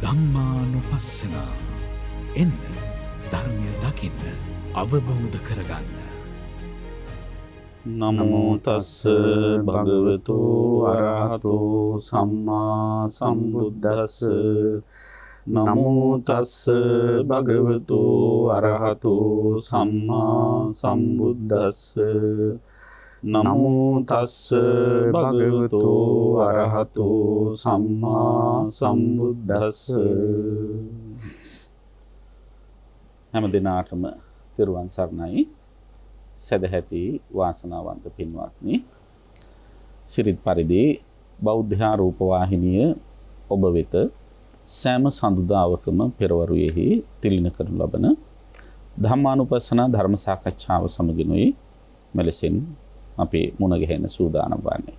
ධම්මානුපස්සන. එන්න ධර්මය දකින්න අවබෝධ කරගන්න. නමෝ තස්ස භගවතු අරහතෝ සම්මා සම්බුද්දස්ස. නමෝ තස්ස භගවතු අරහතෝ සම්මා සම්බුද්දස්ස. නමෝ තස්ස භගවතු අරහතෝ සම්මා සම්බුද්දස්ස. හැම දිනාටම තෙරුවන් සරණයි. සදැහැති වාසනාවන්ත පින්වත්නි, සිරිත් පරිදි බෞද්ධ රූපවාහිනිය ඔබ වෙත සෑම සඳුදාවකම පෙරවරුවේහි තිලින කරනු ලබන ධම්මානුපස්සන ධර්ම සාකච්ඡාව සමගිනුයි මෙලෙසින් අපි මුණ ගැහෙන්න සූදානම් වන්නේ.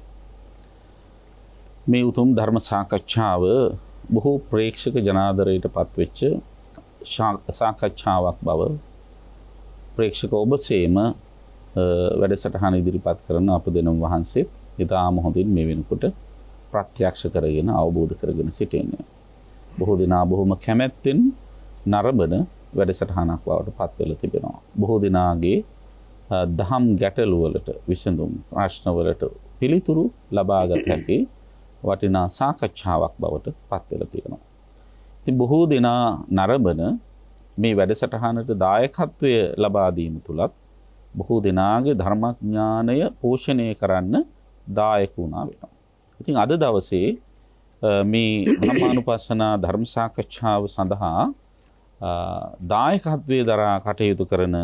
මේ උතුම් ධර්ම සාකච්ඡාව බොහෝ ප්‍රේක්ෂක ජනාදරයට පත්වෙච්ච සාකච්ඡාවක් බව ප්‍රේක්ෂක ඔබ සේම වැඩසටහන ඉදිරිපත් කරන අප දෙනම් වහන්සේ ඉතාම හොඳින් මේ වෙනකොට ප්‍රත්‍යක්ෂ කරගෙන අවබෝධ කරගෙන සිටින්නේ. බොහෝ දෙනා බොහොම කැමැත්තෙන් නරඹන වැඩසටහනක් බවට පත් වෙලා තිබෙනවා. බොහෝ දෙනාගේ දහම් ගැටළු වලට විසඳුම්, ප්‍රශ්න වලට පිළිතුරු ලබාගත හැකි වටිනා සාකච්ඡාවක් බවට පත් වෙලා තියෙනවා. ඉතින් බොහෝ දෙනා නරඹන මේ වැඩසටහනට දායකත්වය ලබා දීම තුලත් බොහෝ දෙනාගේ ධර්මඥානය පෝෂණය කරන්න දායක වුණා වෙනවා. ඉතින් අද දවසේ මේ ධම්මානුපස්සන ධර්ම සාකච්ඡාව සඳහා දායකත්වයේ දරා කටයුතු කරන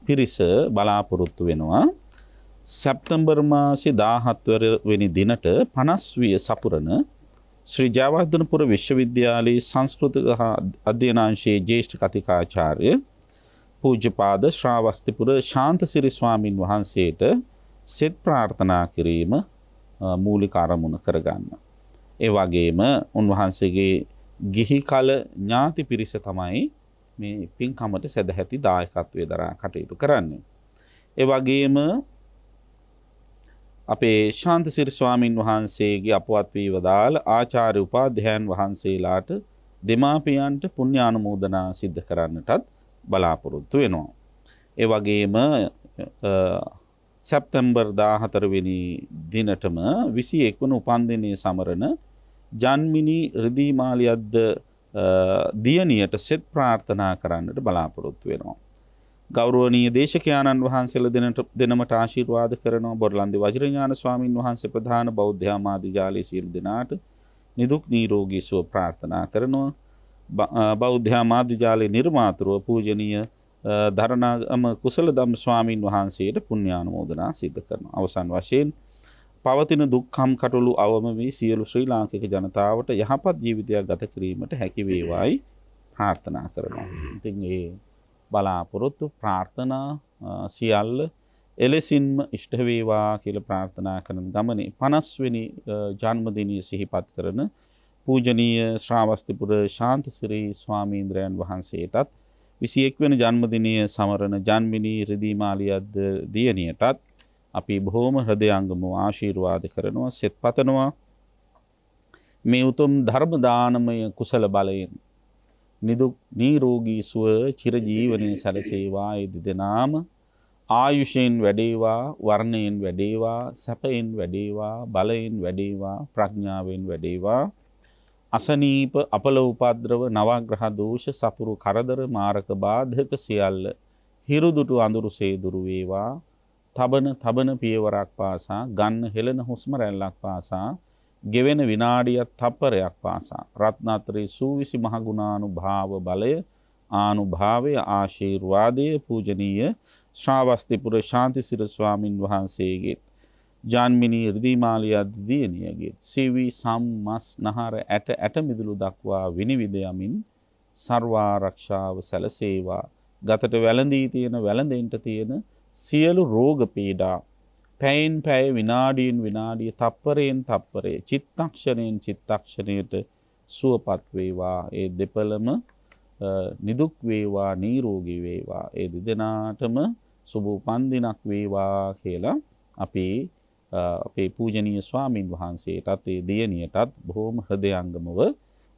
පිරිස බලාපොරොත්තු වෙනවා. සැප්තැම්බර් මාසේ 17 වෙනි දිනට 50 සපුරන ශ්‍රී ජයවර්ධනපුර විශ්වවිද්‍යාලයේ සංස්කෘත අධ්‍යයනාංශයේ ජ්‍යෙෂ්ඨ කතිකාචාර්ය පූජ්‍යපාද ශ්‍රාවස්තිපුර ශාන්තසිරි ස්වාමින් වහන්සේට සෙත් ප්‍රාර්ථනා කිරීම මූලික අරමුණ කරගන්න. ඒ වගේම උන්වහන්සේගේ ගිහි කල ඥාති පිරිස තමයි මේ පින්කමට සදැහැති දායකත්වයේ දරා කටයුතු කරන්නේ. ඒ වගේම අපේ ශාන්තසිරි ස්වාමින් වහන්සේගේ අපවත් වී වදාළ ආචාර්ය උපාධ්‍යයන් වහන්සේලාට දෙමාපියන්ට පුණ්‍යානුමෝදනා සිද්ධ කරන්නටත් බලාපොරොත්තු වෙනවා. ඒ වගේම සැප්තැම්බර් 14 වෙනි දිනටම 21 වන උපන්දිනයේ සමරන ජන්මිනි රිදී මාලියද්ද දියණියට සෙත් ප්‍රාර්ථනා කරන්නට බලාපොරොත්තු වෙනවා. ගෞරවනීය දේශකයාණන් වහන්සේලා දෙනමට ආශිර්වාද කරනවා. බොරලන්දේ වජිරඥාන ස්වාමින් වහන්සේ ප්‍රධාන බෞද්ධ ආමාත්‍යාලයේ සියලු දෙනාට නිදුක් නිරෝගී සුව ප්‍රාර්ථනා කරනවා. බෞද්ධ ආමාත්‍යාලයේ නිර්මාතෘව පූජනීය ධරණාගම කුසල ධම්ම ස්වාමින් වහන්සේට පුණ්‍යානුමෝදනා සිද්ධ කරනවා. අවසන් වශයෙන් පවතින දුක්ඛම් කටළු අවම වී සියලු ශ්‍රී ලාංකික ජනතාවට යහපත් ජීවිතයක් ගත කිරීමට හැකි වේවායි ප්‍රාර්ථනා කරනවා. ඉතින් ඒ බලාපොරොත්තු ප්‍රාර්ථනා සියල්ල එලෙසින්ම ඉෂ්ට වේවා කියලා ප්‍රාර්ථනා කරන ගමනේ 50 වෙනි ජන්මදිනය සිහිපත් කරන පූජනීය ශ්‍රාවස්තිපුර ශාන්තසිරි ස්වාමීන්ද්‍රයන් වහන්සේටත් 21 වෙනි ජන්මදිනය සමරන ජන්මිනී රිදී මාලියද්ද දියණියටත් අපි බොහෝම හෘදයාංගම ආශිර්වාද කරනවා, සෙත් පතනවා. මේ උතුම් ධර්ම දානමය කුසල බලයෙන් නිදුක් නිරෝගී සුව චිරජීවනයේ සැලසේවා. ඒ දෙදෙනාම ආයුෂයෙන් වැඩේවා, වර්ණයෙන් වැඩේවා, සැපයෙන් වැඩේවා, බලයෙන් වැඩේවා, ප්‍රඥාවෙන් වැඩේවා. අසනීප අපල උපද්‍රව නවග්‍රහ දෝෂ සතුරු කරදර මාරක බාධක සියල්ල හිරුදුටු අඳුරුසේ දුරු වේවා. තබන පියවරක් පාසා, ගන්න හෙළන හුස්ම රැල්ලක් පාසා, ගෙවෙන විනාඩියක් තප්පරයක් පාසා රත්නත්‍රී සූවිසි මහගුණානුභාව බලය ආනුභාවය ආශිර්වාදයේ පූජනීය ශ්‍රාවස්තිපුර ශාන්තිසිර ස්වාමින් වහන්සේගේ ජන්මිනී රිදී මාලියද්ද දියණියගේ සිවි සම්මස් නහර ඇට මිදුළු දක්වා විනිවිද යමින් සර්වාරක්ෂාව සැලසේවා. ගතට වැළඳී තියෙන වැළඳෙන්ට තියෙන සියලු රෝග පීඩා පැයෙන් පැය විනාඩියෙන් විනාඩිය තප්පරයෙන් තප්පරය චිත්තක්ෂණයෙන් චිත්තක්ෂණයට සුවපත් වේවා. ඒ දෙපළම නිදුක් වේවා, නිරෝගී වේවා. ඒ දෙදෙනාටම සුබ උපන්දිනක් වේවා කියලා අපි අපේ පූජනීය ස්වාමින් වහන්සේටත් ඒ දියණියටත් බොහොම හෘදයාංගමව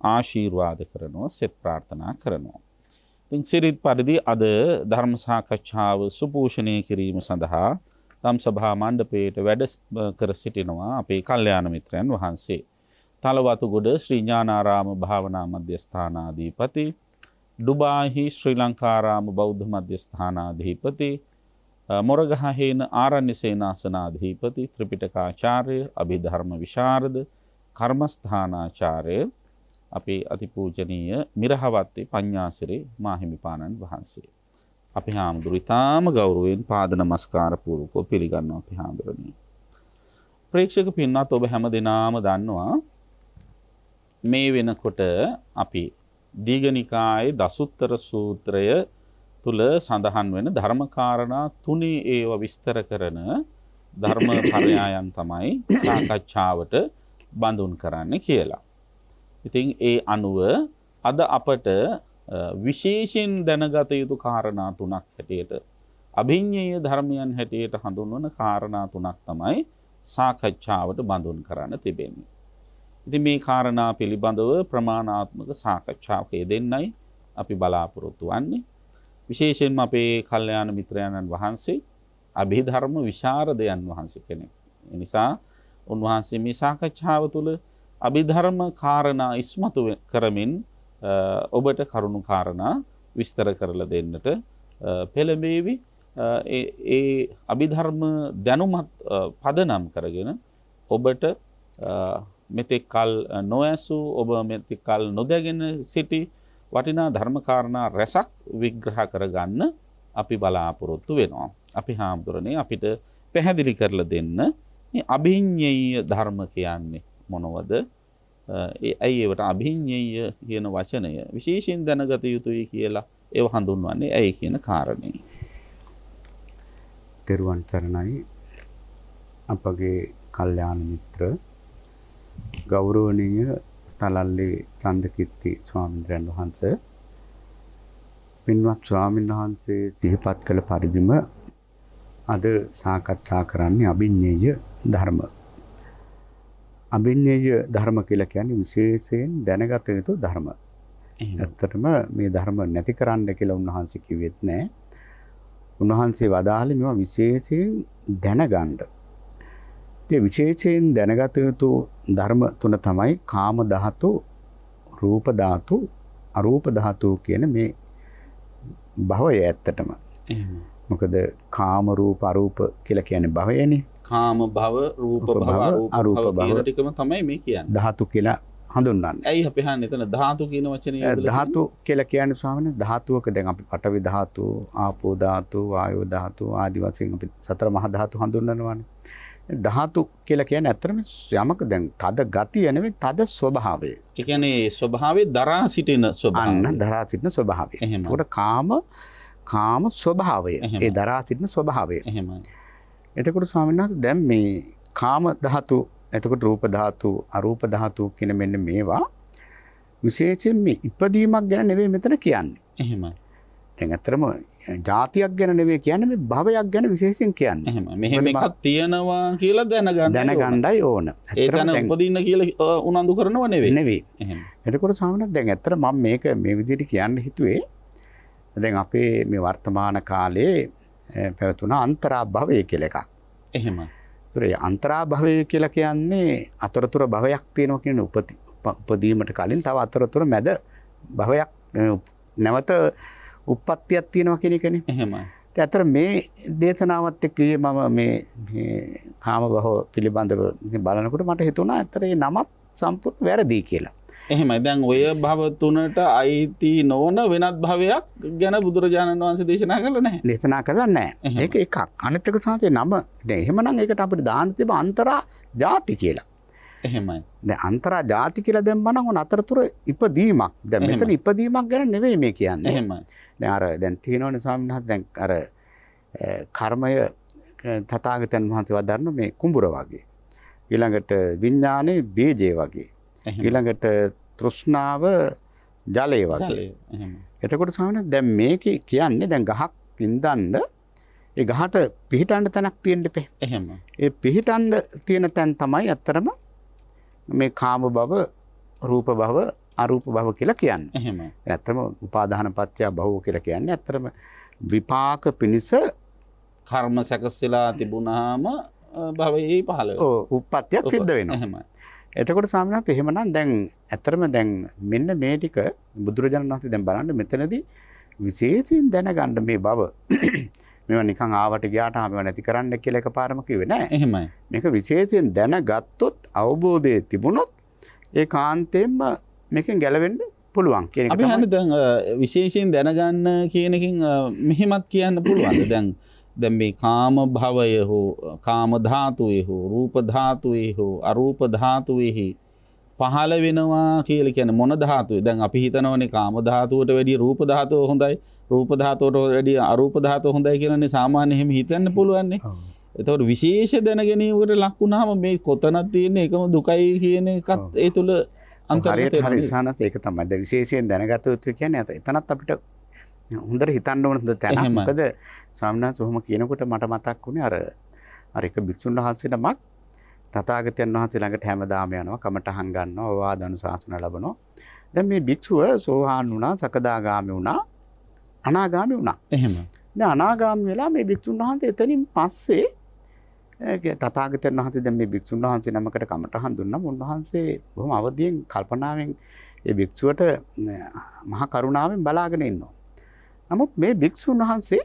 ආශිර්වාද කරනවා, සෙත් ප්‍රාර්ථනා කරනවා. ඉතින් සිරිත් පරිදි අද ධර්ම සාකච්ඡාව සුපෝෂණය කිරීම සඳහා ධම් සභා මණ්ඩපයේට වැඩ කර සිටිනවා අපේ කල්යාණ මිත්‍රයන් වහන්සේ. තලවතුගොඩ ශ්‍රී ඥානාරාම භාවනා මධ්‍යස්ථානාධිපති, ඩුබායි ශ්‍රී ලංකාරාම බෞද්ධ මධ්‍යස්ථානාධිපති, මොරගහහේන ආරණ්‍ය සේනාසනාධිපති, ත්‍රිපිටකාචාර්ය, අභිධර්ම විශාරද, කර්මස්ථානාචාර්ය අපේ අතිපූජනීය මිරහවත්තේ පඤ්ඤාසිරි මාහිමිපාණන් වහන්සේ. අපි හාමුදුරු ඉතාම ගෞරවයෙන් පාද නමස්කාර පූර්වකව පිළිගන්නවා අපි හාමුදුරනේ. ප්‍රේක්ෂක පින්වත් ඔබ හැම දිනාම දන්නවා මේ වෙනකොට අපි දීඝනිකායේ දසුත්තර සූත්‍රය තුල සඳහන් වෙන ධර්මකාරණා තුනේ ඒව විස්තර කරන ධර්ම පරයයන් තමයි සාකච්ඡාවට බඳුන් කරන්න කියලා. ඉතින් ඒ අනුව අද අපට විශේෂයෙන් දැනගත යුතු කාරණා තුනක් හැටියට අභිඤ්ඤේය ධර්මයන් හැටියට හඳුන්වන කාරණා තුනක් තමයි සාකච්ඡාවට බඳුන් කරන්න තිබෙන්නේ. ඉතින් මේ කාරණා පිළිබඳව ප්‍රමාණාත්මක සාකච්ඡාවක යෙදෙන්නයි අපි බලාපොරොත්තු වෙන්නේ. විශේෂයෙන්ම අපේ කල්යාණ මිත්‍රයන්න් වහන්සේ අභිධර්ම විශාරදයන් වහන්සේ කෙනෙක්. ඒ නිසා උන්වහන්සේ මේ සාකච්ඡාව තුළ අභිධර්ම කාරණා ඉස්මතු කරමින් ඔබට කරුණු කාරණා විස්තර කරලා දෙන්නට පෙළඹෙවි. ඒ අභිධර්ම දැනුමත් පදනම් කරගෙන ඔබට මෙතෙක් කල නොඇසූ, ඔබ මෙතෙක් කල නොදැගෙන සිටි වටිනා ධර්ම කාරණා රැසක් විග්‍රහ කරගන්න අපි බලාපොරොත්තු වෙනවා. අපි හාමුදුරනේ අපිට පැහැදිලි කරලා දෙන්න මේ අභිඤ්ඤේය ධර්ම කියන්නේ මොනවද? ඇයි ඒවට අභිඤ්ඤේය කියන වචනය විශේෂයෙන් දැනගත යුතුයි කියලා ඒව හඳුන්වන්නේ ඇයි කියන කාරණේ. තෙරුවන් සරණයි අපගේ කල්යාණ මිත්‍ර ගෞරවනීය තලල්ලේ චන්දකිත්ති ස්වාමීන් වහන්සේ, පින්වත් ස්වාමීන් වහන්සේ සිහිපත් කළ පරිදිම අද සාකච්ඡා කරන්නේ අභිඤ්ඤේය ධර්ම. අභිඤ්ඤේය ධර්ම කියලා කියන්නේ විශේෂයෙන් දැනගත යුතු ධර්ම. ඇත්තටම මේ ධර්ම නැති කරන්න කියලා උන්වහන්සේ කිව්වෙත් නැහැ. උන්වහන්සේ වදාළේ මේවා විශේෂයෙන් දැනගන්න. ඒ විශේෂයෙන් දැනගත යුතු ධර්ම තුන තමයි කාම ධාතු, රූප ධාතු, අරූප ධාතු කියන මේ භවය ඇත්තටම. මොකද කාම රූප අරූප කියලා කියන්නේ භවයනේ. කාම භව, රූප භව, අරූප භව ටිකම තමයි මේ කියන්නේ. ධාතු කියලා හඳුන්වන්නේ. ඇයි අපි හන්නේ එතන ධාතු කියන වචනේ යොදලා? ධාතු කියලා කියන්නේ ස්වාමීන් වහන්සේ ධාතුවක දැන් අපි පඨවි ධාතු, ආපෝ ධාතු, වායෝ ධාතු ආදි වශයෙන් අපි සතර මහා ධාතු හඳුන්වනවානේ. ධාතු කියලා කියන්නේ ඇත්තටම යමක දැන් තද ගතිය නෙවෙයි, තද ස්වභාවය. ඒ කියන්නේ ස්වභාවයේ දරා සිටින ස්වභාවය. අන්න දරා සිටින ස්වභාවය. ඒකට කාම ස්වභාවය. ඒ දරා සිටින ස්වභාවය. එහෙමයි. එතකොට ස්වාමීන් වහන්සේ දැන් මේ කාම ධාතු, එතකොට රූප ධාතු, අරූප ධාතු කියන මෙන්න මේවා විශේෂයෙන් මේ ඉපදීමක් ගැන නෙවෙයි මෙතන කියන්නේ. එහෙමයි. දැන් අතරම જાතියක් ගැන නෙවෙයි කියන්නේ, මේ භවයක් ගැන විශේෂයෙන් කියන්නේ. එහෙමයි. මෙහෙම එකක් තියෙනවා කියලා දැනගන්නයි ඕන. ඒක නම් උපදින්න කියලා උනන්දු කරනව නෙවෙයි. එහෙම. එතකොට ස්වාමීන් දැන් අතර මම මේක මේ විදිහට කියන්න හිතුවේ. දැන් අපේ මේ වර්තමාන කාලේ පැවතුන අන්තරාභවය කියලා එකක්. එහෙමයි. ඒ අන්තරාභවය කියලා කියන්නේ අතරතුර භවයක් තියෙනවා කියන උපදීමට කලින් තව අතරතුර මැද භවයක් නැවත උප්පත්තියක් තියෙනවා කියන එකනේ. එහෙමයි. ඒ අතර මේ දේශනාවත් එක්ක මම මේ කාම භව පිළිබඳව බලනකොට මට හිතුණා අතර මේ නමත් සම්පූර්ණ වැරදි කියලා. එහෙමයි. දැන් ඔය භව තුනට අයිති නොවන වෙනත් භවයක් ගැන බුදුරජාණන් වහන්සේ දේශනා කළා නැහැ. දේශනා කළා නැහැ. ඒක එකක්. අනිත් එක තමයි නම. දැන් එහෙමනම් ඒකට අපිට දාන්න තිබ්බ අන්තරා ಜಾති කියලා. එහෙමයි. දැන් අන්තරා ಜಾති කියලා දැම්මම නම් අතරතුර ඉපදීමක්. දැන් මෙතන ඉපදීමක් ගැන නෙවෙයි මේ කියන්නේ. එහෙමයි. දැන් තියෙනවනේ ස්වාමීන් වහන්සේ දැන් අර කර්මය තථාගතයන් වහන්සේ වදාරන මේ කුඹුර වගේ. ඊළඟට විඥානේ බීජේ වගේ. ඊළඟට තෘෂ්ණාව ජලය වගේ. එතකොට ස්වාමීන් දැන් මේකේ කියන්නේ දැන් ගහක් ඉඳන්ඩ ඒ ගහට පිහිටන්න තැනක් තියෙන්න එපේ. එහෙම. ඒ පිහිටන්න තියෙන තැන තමයි අත්‍තරම මේ කාම භව, රූප භව, අරූප භව කියලා කියන්නේ. එහෙමයි. ඇත්තම උපාදාන පත්‍ය භව කියලා කියන්නේ ඇත්තම විපාක පිනිස කර්ම සැකසලා තිබුණාම භවයේ පහළ වෙනවා. ඔව් උප්පත්තියක් සිද්ධ වෙනවා. එහෙමයි. එතකොට ස්වාමීනාත් එහෙමනම් දැන් ඇත්තම දැන් මෙන්න මේ ටික බුදුරජාණන් වහන්සේ දැන් බලන්න මෙතනදී විශේෂයෙන් දැනගන්න මේ බව මේවා නිකන් ආවට ගියාට මේවා නැති කරන්න කියලා එකපාරම කිව්වේ නෑ. එහෙමයි. මේක විශේෂයෙන් දැනගත්තොත් අවබෝධය තිබුණොත් ඒ කාන්තේම මේකෙන් ගැලවෙන්න පුළුවන් කියන එක අපි හන්නේ දැන් විශේෂයෙන් දැනගන්න කියන එකෙන් මෙහෙමත් කියන්න පුළුවන්ද? දැන් මේ කාම භවය හෝ කාම ධාතුවේ හෝ රූප ධාතුවේ හෝ අරූප ධාතුවේ පහළ වෙනවා කියලා කියන්නේ මොන ධාතුවේ? දැන් අපි හිතනවනේ කාම ධාතුවට වැඩිය රූප ධාතුව හොඳයි, රූප ධාතුවට වැඩිය අරූප ධාතුව හොඳයි කියලානේ සාමාන්‍ය එහෙම හිතන්න පුළුවන් නේ. එතකොට විශේෂ දැනගැනීමකට ලක් වුණාම මේ කොතනක් තියෙන එකම දුකයි කියන එකත් ඒ තුල අන්තර්ගත වෙනවා. හරි සානත් ඒක තමයි. දැන් විශේෂයෙන් දැනගත යුතු කියන්නේ එතනත් අපිට හොඳට හිතන්න ඕන තැනක්. මොකද සාමනාංශ ඔහොම කියනකොට මට මතක් වුණේ අර එක භික්ෂුන් වහන්සේ නමක් තථාගතයන් වහන්සේ ළඟට හැමදාම යනවා, කමටහන් ගන්නවා, වාද අනුශාසන ලබනවා. දැන් මේ භික්ෂුව සෝහාන් වුණා, සකදාගාමි වුණා, අනාගාමි වුණා. එහෙම. දැන් අනාගාමි වෙලා මේ භික්ෂුන් වහන්සේ එතනින් පස්සේ තථාගතයන් වහන්සේ දැන් මේ භික්ෂුන් වහන්සේ නමකට කමටහන් දුන්නා. උන්වහන්සේ බොහොම අවදියෙන් කල්පනාවෙන් ඒ භික්ෂුවට මහා කරුණාවෙන් බලාගෙන ඉන්නවා. නමුත් මේ භික්ෂුන් වහන්සේ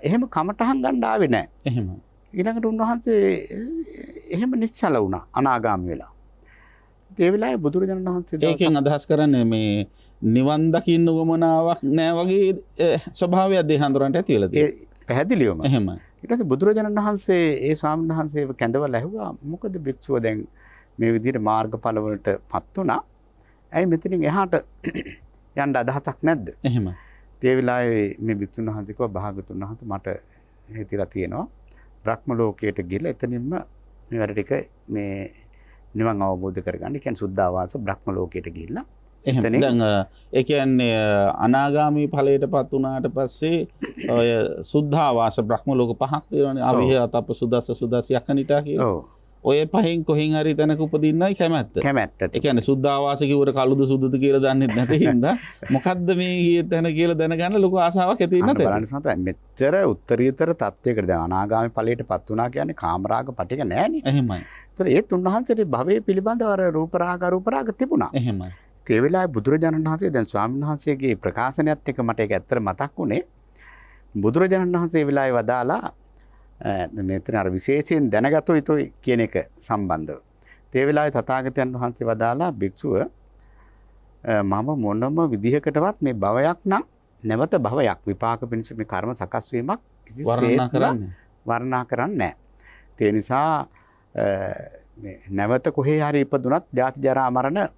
එහෙම කමටහන් ගන්න ආවේ නැහැ. එහෙම. ඊළඟට උන්වහන්සේ එහෙම නිශ්චල වුණා අනාගාමී වෙලා. ඒ වෙලාවේ බුදුරජාණන් වහන්සේ ඒකෙන් අදහස් කරන්නේ මේ නිවන් දකින්න උවමනාවක් නැහැ වගේ ස්වභාවයක් දෙහඳුරන්ට ඇතිවලද? ඒ පැහැදිලිවම. එහෙමයි. ඊට පස්සේ බුදුරජාණන් වහන්සේ ඒ ස්වාමීන් වහන්සේව කැඳවලා ඇහුවා මොකද භික්ෂුව දැන් මේ විදිහට මාර්ගඵල වලටපත් වුණා. ඇයි මෙතනින් එහාට යන්න අදහසක් නැද්ද? එහෙම. ඒ වෙලාවේ මේ භික්ෂුන් වහන්සේ කිව්වා භාගතුන් වහන්සේ මට හිතිලා තියෙනවා බ්‍රහ්ම ලෝකයට ගිහලා එතනින්ම මේ වැඩ ටික මේ නිවන් අවබෝධ කරගන්න. ඒ කියන්නේ සුද්ධාවාස බ්‍රහ්ම ලෝකයට ගිහිල්ලා එහෙම. දැන් ඒ කියන්නේ අනාගාමී ඵලයටපත් වුණාට පස්සේ ඔය සුද්ධාවාස බ්‍රහ්ම ලෝක පහක් තියෙනවානේ. අවිහ අතප්ප සුදස්ස සුදස්ස යකනිටා කියලා. ඔව්. ඔය පහෙන් කොහෙන් හරි තැනක උපදින්නයි කැමැත්ත. කැමැත්ත. ඒ කියන්නේ සුද්ධාවාස කිව්වට කළුද සුදුද කියලා දන්නේ නැති හින්දා මොකද්ද මේ ගියේ තැන කියලා දැනගන්න ලොකු ආසාවක් ඇති වෙනද? බලන්න සතයි මෙච්චර උත්තරීතර තත්වයකට දැන් අනාගාමී ඵලයටපත් වුණා කියන්නේ කාමරාග පටික නෑනේ. එහෙමයි. ඒතර ඒත් උන්වහන්සේට භවයේ පිළිබඳව අර රූප රාග අරූප රාග තිබුණා. එහෙමයි. ඒ වෙලාවේ බුදුරජාණන් වහන්සේ දැන් ස්වාමීන් වහන්සේගේ ප්‍රකාශනයත් එක්ක මට ඒක ඇත්තට මතක් වුණේ බුදුරජාණන් වහන්සේ වෙලාවේ වදාලා මෙතන අර විශේෂයෙන් දැනගත යුතුයි කියන එක සම්බන්ධව. ඒ වෙලාවේ තථාගතයන් වහන්සේ වදාලා භික්ෂුව මම මොනම විදිහකටවත් මේ භවයක් නම් නැවත භවයක් විපාක පිණිස මේ කර්ම සකස් වීමක් කිසිසේත් වර්ණනා කරන්නේ නැහැ. ඒ නිසා නැවත කොහේ හරි ඉපදුනත් ජාති ජරා මරණ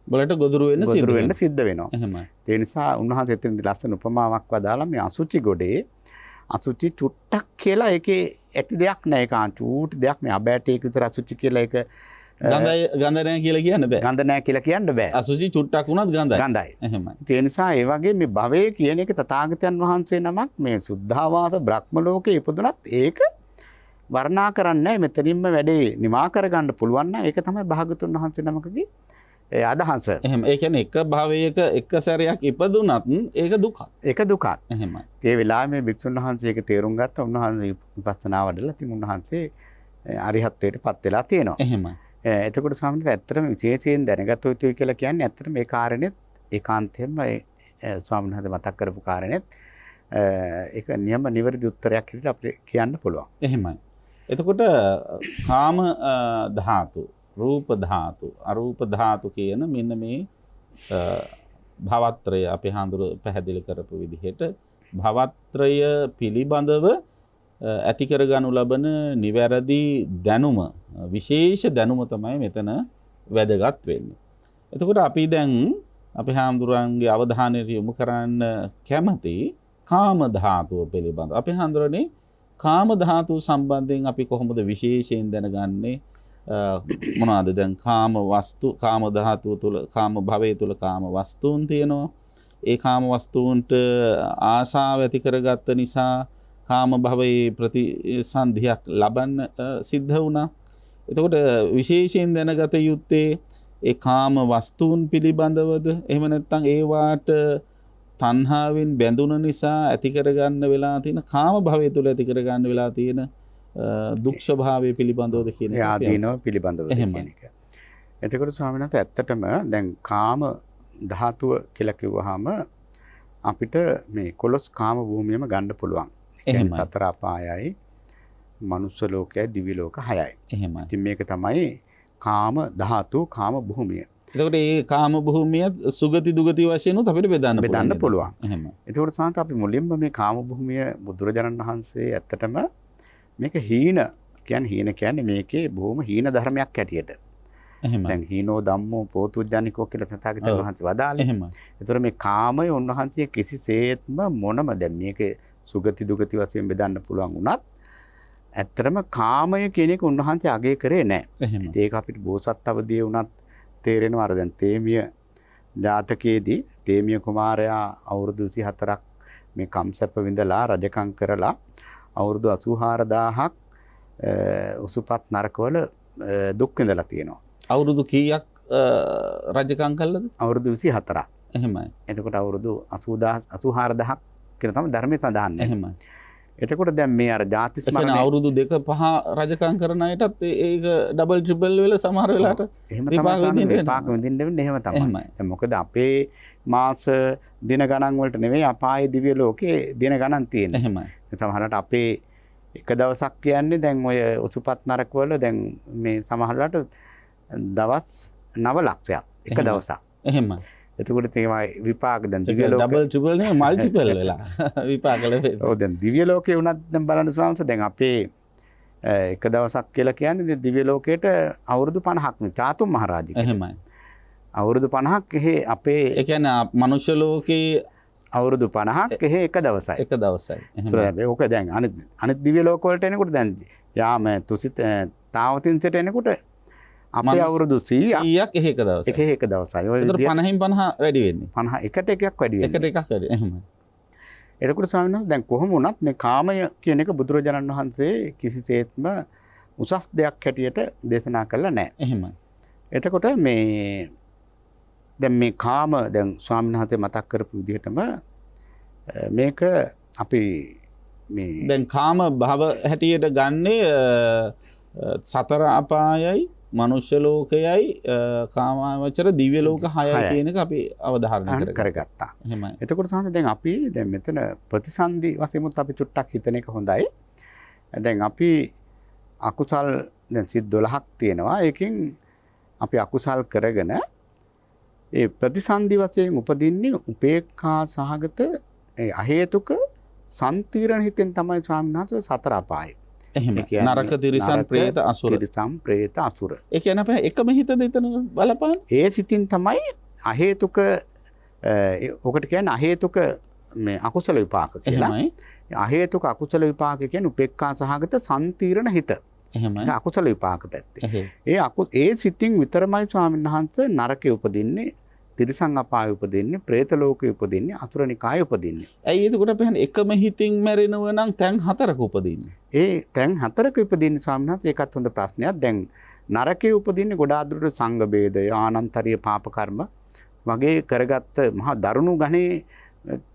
වලට ගොදුරු වෙන්න සිද්ධ වෙනවා. එහෙමයි. ඒ නිසා උන්වහන්සේ එතනදී ලස්සන උපමාවක් වදාලා මේ අසුචි ගොඩේ අසුචි චුට්ටක් කියලා ඒකේ ඇති දෙයක් නැහැ. ඒක චූටි දෙයක් මේ අබෑටේක විතර අසුචි කියලා ඒක ගඳ නැහැ කියලා කියන්න බෑ. ගඳ නැහැ කියලා කියන්න බෑ. අසුචි චුට්ටක් වුණත් ගඳයි. ගඳයි. එහෙමයි. ඒ නිසා ඒ වගේ මේ භවයේ කියන එක තථාගතයන් වහන්සේ නමක් මේ සුද්ධාවාස බ්‍රහ්ම ලෝකේ ඉපදුනත් ඒක වර්ණනා කරන්නේ මෙතනින්ම වැඩේ නිමා කරගන්න පුළුවන් නම් ඒක තමයි භාගතුන් වහන්සේ නමකගේ අදහස. එහෙම. ඒ කියන්නේ එක භවයක එක සැරයක් ඉපදුනත් ඒක දුකක්. ඒක දුකක්. එහෙමයි. ඒ වෙලාවේ මේ භික්ෂුන් වහන්සේ ඒක තේරුම් ගත්තා. උන්වහන්සේ විපස්සනා වඩලා තින් උන්වහන්සේ අරිහත්ත්වයට පත් වෙලා තියෙනවා. එහෙමයි. එතකොට ස්වාමීන් වහන්සේ ඇත්තටම විශේෂයෙන් දැනගත යුතුයි කියලා කියන්නේ ඇත්තටම මේ කාරණෙත් ඒකාන්තයෙන්ම ස්වාමීන් වහන්සේ මතක් කරපු කාරණෙත් ඒක නියම නිවැරදි උත්තරයක් විදිහට අපිට කියන්න පුළුවන්. එහෙමයි. එතකොට කාම ධාතු, රූප ධාතු, අරූප ධාතු කියන මෙන්න මේ භවත්‍රය අපි හඳුර පැහැදිලි කරපු විදිහට භවත්‍රය පිළිබඳව ඇති කරගනු ලබන නිවැරදි දැනුම, විශේෂ දැනුම තමයි මෙතන වැදගත් වෙන්නේ. එතකොට අපි දැන් අපි හාමුදුරන්ගේ අවධානය යොමු කරන්න කැමති කාම ධාතුව පිළිබඳව. අපි හඳුරන්නේ කාම ධාතුව සම්බන්ධයෙන් අපි කොහොමද විශේෂයෙන් දැනගන්නේ? මොනවාද දැන් කාම වස්තු, කාම ධාතුව තුළ, කාම භවයේ තුළ කාම වස්තුන් තියෙනවා. ඒ කාම වස්තුන්ට ආසාව ඇති කරගත්ත නිසා කාම භවයේ ප්‍රතිසන්ධියක් ලබන්න සිද්ධ වුණා. එතකොට විශේෂයෙන් දැනගත යුත්තේ ඒ කාම වස්තුන් පිළිබඳවද එහෙම නැත්නම් ඒවාට තණ්හාවෙන් බැඳුන නිසා ඇති කරගන්න වෙලා තියෙන කාම භවය තුළ ඇති කරගන්න වෙලා තියෙන දුක් ස්වභාවය පිළිබඳවද කියන එක. ආදීනව පිළිබඳව කියන එක. එතකොට ස්වාමීන් වහන්සේ ඇත්තටම දැන් කාම ධාතුව කියලා කිව්වහම අපිට මේ 11 කාම භූමියම ගන්න පුළුවන්. ඒ කියන්නේ සතර අපායයි, මනුස්ස ලෝකයයි, දිව්‍ය ලෝක 6යි. එහෙමයි. ඉතින් මේක තමයි කාම ධාතු, කාම භූමිය. එතකොට මේ කාම භූමිය සුගති දුගති වශයෙන් උත් අපිට බෙදන්න පුළුවන්. එහෙමයි. එතකොට සාන්ත අපි මුලින්ම මේ කාම භූමිය බුදුරජාණන් වහන්සේ ඇත්තටම මේක හීන කියන්නේ මේකේ බොහොම හීන ධර්මයක් හැටියට. එහෙමයි. දැන් හීනෝ ධම්මෝ පෝතුජ්ජනිකෝ කියලා තථාගතයන් වහන්සේ වදාළේ. එහෙමයි. ඒතර මේ කාමය උන්වහන්සේ කිසිසේත්ම මොනම දැන් මේක සුගති දුගති වශයෙන් බෙදන්න පුළුවන් වුණත් ඇත්තටම කාමය කියන එක උන්වහන්සේ අගය කරේ නැහැ. එහෙමයි. ඒක අපිට බෝසත් අවදී වුණත් තේරෙනවා. අර දැන් තේමිය ජාතකයේදී තේමිය කුමාරයා අවුරුදු 24ක් මේ කම්සප්ප විඳලා රජකම් කරලා අවුරුදු 84000ක් උසුපත් නරකවල දුක් විඳලා තියෙනවා. අවුරුදු කීයක් රජකම් කළාද? අවුරුදු 24ක්. එහෙමයි. එතකොට අවුරුදු 84000ක් කියලා තමයි ධර්මයේ සඳහන්. එහෙමයි. එතකොට දැන් මේ අර ජාති ස්මරණය අවුරුදු 2-5 රජකම් කරන අයටත් ඒක ඩබල් ට්‍රිපල් වෙලා සමහර වෙලාවට එහෙම තමයි විපාක විඳින්න වෙන්නේ. එහෙම තමයි. දැන් මොකද අපේ මාස දින ගණන් වලට නෙවෙයි අපායේ දිව්‍ය ලෝකේ දින ගණන් තියෙන්නේ. එහෙමයි. සමහරවිට අපේ එක දවසක් කියන්නේ දැන් ඔය උසුපත් නරකවල දැන් මේ සමහරවිට දවස් 9 ලක්ෂයක් එක දවසක්. එහෙමයි. එතකොට තේමයි විපාක දැන් දිව්‍ය ලෝක ඩබල් ට්‍රිපල් නේ මල්ටිපල් වෙලා විපාක ලැබෙනවා. ඔව් දැන් දිව්‍ය ලෝකේ වුණත් දැන් බලන්න ස්වාමීන් වහන්සේ දැන් අපේ එක දවසක් කියලා කියන්නේ දිව්‍ය ලෝකයට අවුරුදු 50ක් නේ චාතුම් මහරජික. එහෙමයි. අවුරුදු 50ක් එහෙ අපේ ඒ කියන්නේ මනුෂ්‍ය ලෝකේ අවුරුදු 50ක් එහෙ එක දවසයි. එක දවසයි. එහෙමයි. ඕක දැන් අනිත් දිව්‍ය ලෝක වලට එනකොට දැන් යාම තුසිත තාවතින්සට එනකොට අපේ අවුරුදු 100ක් එහෙ එක දවසයි. එක දවසයි. ඔය විදිහට 50න් 50 වැඩි වෙන්නේ. 50 එකට එකක් වැඩි වෙන්නේ. එකට එකක් වැඩි. එහෙමයි. එතකොට ස්වාමීන් වහන්සේ දැන් කොහොම වුණත් මේ කාමය කියන එක බුදුරජාණන් වහන්සේ කිසිසේත්ම උසස් දෙයක් හැටියට දේශනා කළා නැහැ. එහෙමයි. එතකොට මේ දැන් මේ කාම දැන් ස්වාමීන් වහන්සේ මතක් කරපු විදිහටම මේක අපි මේ දැන් කාම භව හැටියට ගන්නේ සතර අපායයි මනුෂ්‍ය ලෝකයයි කාමාවචර දිව්‍ය ලෝක 6යි කියන එක අපි අවධාරණය කරගත්තා. එහෙමයි. එතකොට සාහන දැන් අපි දැන් මෙතන ප්‍රතිසන්දි වශයෙන්මුත් අපි චුට්ටක් හිතන එක හොඳයි. දැන් අපි අකුසල් දැන් සිත් 12ක් තියෙනවා. ඒකෙන් අපි අකුසල් කරගෙන ඒ ප්‍රතිසන්දි වශයෙන් උපදින්නේ උපේක්ඛා සහගත ඒ අහේතුක සම්තිරණ හිතෙන් තමයි ස්වාමීන් වහන්සේ සතර අපාය. එහෙම නරක තිරිසන් പ്രേත අසුර. තිරිසන් പ്രേත අසුර. ඒ කියන්නේ අපේ එකම හිතද එතන බලපාන? ඒ සිතින් තමයි අහේතුක ඔකට කියන්නේ අහේතුක මේ අකුසල විපාක කියලා. එහෙමයි. අහේතුක අකුසල විපාක කියන්නේ උපේක්ඛා සහගත සම්තිරණ හිත. එහෙමයි. අකුසල විපාක පැත්තේ. ඒ සිතින් විතරමයි ස්වාමීන් වහන්සේ නරකේ උපදින්නේ, තිරිසන් අපාය උපදින්නේ, പ്രേත ලෝකේ උපදින්නේ, අසුරනිකාය උපදින්නේ. ඇයි එතකොට අපේ එකම හිතින් මැරෙනව නම් තැන් 4ක උපදින්නේ? ඒ තැන් 4ක උපදින්නේ ස්වාමීන් වහන්සේ ඒකත් හොඳ ප්‍රශ්නයක්. දැන් නරකේ උපදින්නේ ගොඩාක් දුරට සංඝ බේදය, ආනන්තරීය පාප කර්ම වගේ කරගත්ත මහා දරුණු ගණේ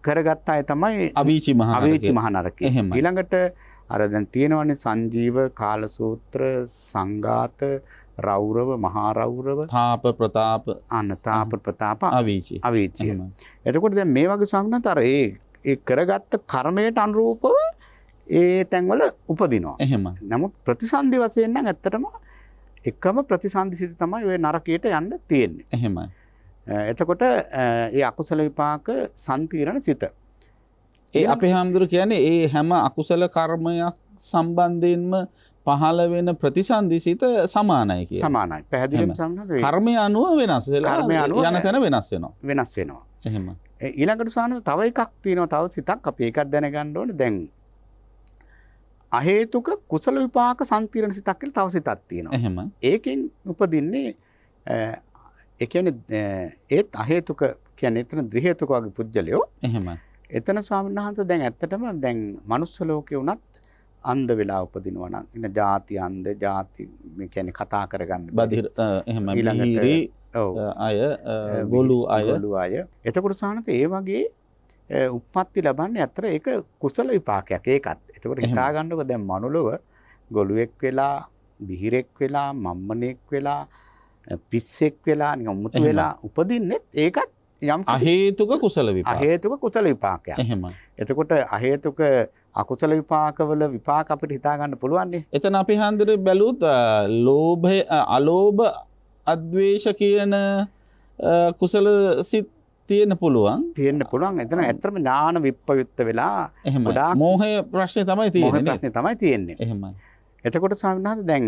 කරගත්ත අය තමයි අවීචි මහා නරකේ. ඊළඟට අර දැන් තියෙනවනේ සංජීව, කාලසූත්‍ර, සංඝාත, රෞරව, මහා රෞරව, තාප ප්‍රතාප, තාප ප්‍රතාප, අවීචි. එතකොට දැන් මේ වගේ ස්වාමීන් අර ඒ කරගත්ත කර්මයට අනුරූපව ඒ තැන්වල උපදිනවා. එහෙමයි. නමුත් ප්‍රතිසන්දි වශයෙන් නම් ඇත්තටම එකම ප්‍රතිසන්දි සිත තමයි ওই නරකයට යන්න තියෙන්නේ. එහෙමයි. එතකොට ඒ අකුසල විපාක සම්තිරණ සිත. ඒ අපේ හැමදෙර කියන්නේ ඒ හැම අකුසල කර්මයක් සම්බන්ධයෙන්ම පහළ වෙන ප්‍රතිසන්දි සිත සමානයි කියලා. සමානයි. පැහැදිලිවම සමානයි. කර්මය අනුව වෙනස් වෙලා යන තැන වෙනස් වෙනවා. වෙනස් වෙනවා. එහෙම. ඊළඟට සාන තව එකක් තියෙනවා. තව සිතක් අපි ඒකක් දැනගන්න ඕනේ. දැන් අහේතුක කුසල විපාක සම්තිරණ සිතක් කියලා තව සිතක් තියෙනවා. එහෙම. ඒකෙන් උපදින්නේ ඒ කියන්නේ ඒත් අහේතුක කියන්නේ එතන ද්‍රි හේතුක වගේ පුජ්‍යලයෝ. එහෙම. එතන ස්වාමීන් වහන්සේ දැන් ඇත්තටම දැන් මනුස්ස ලෝකේ වුණත් අන්ධ වෙලා උපදිනවා නම් ඉන්න ಜಾති අන්ධ ಜಾති මේ කියන්නේ කතා කරගන්න බදිර එහෙම ඊළඟට අය ගොලු අය එතකොට සානත ඒ වගේ උප්පත්ති ලබන්නේ අතර ඒක කුසල විපාකයක් ඒකත්. එතකොට හිතා ගන්නකො දැන් මනුලොව ගොළුෙක් වෙලා, බිහිරෙක් වෙලා, මම්මනෙක් වෙලා, පිස්සෙක් වෙලා, නිකන් මුතු වෙලා උපදින්නෙත් ඒකත් යම් අහේතුක කුසල විපාක. අහේතුක කුසල විපාකයක්. එහෙමයි. එතකොට අහේතුක අකුසල විපාකවල විපාක අපිට හිතා ගන්න පුළුවන් නේ. එතන අපි හන්දර බැලුවොත් ලෝභය, අලෝභ, අද්වේෂ කියන කුසල සිත් තියෙන්න පුළුවන්. එතන ඇත්තටම ඥාන විප්පයුත්ත වෙලා ගොඩාක් මෝහය ප්‍රශ්නේ තමයි තියෙන්නේ. මෝහ ප්‍රශ්නේ තමයි තියෙන්නේ. එහෙමයි. එතකොට ස්වාමීන් වහන්සේ දැන්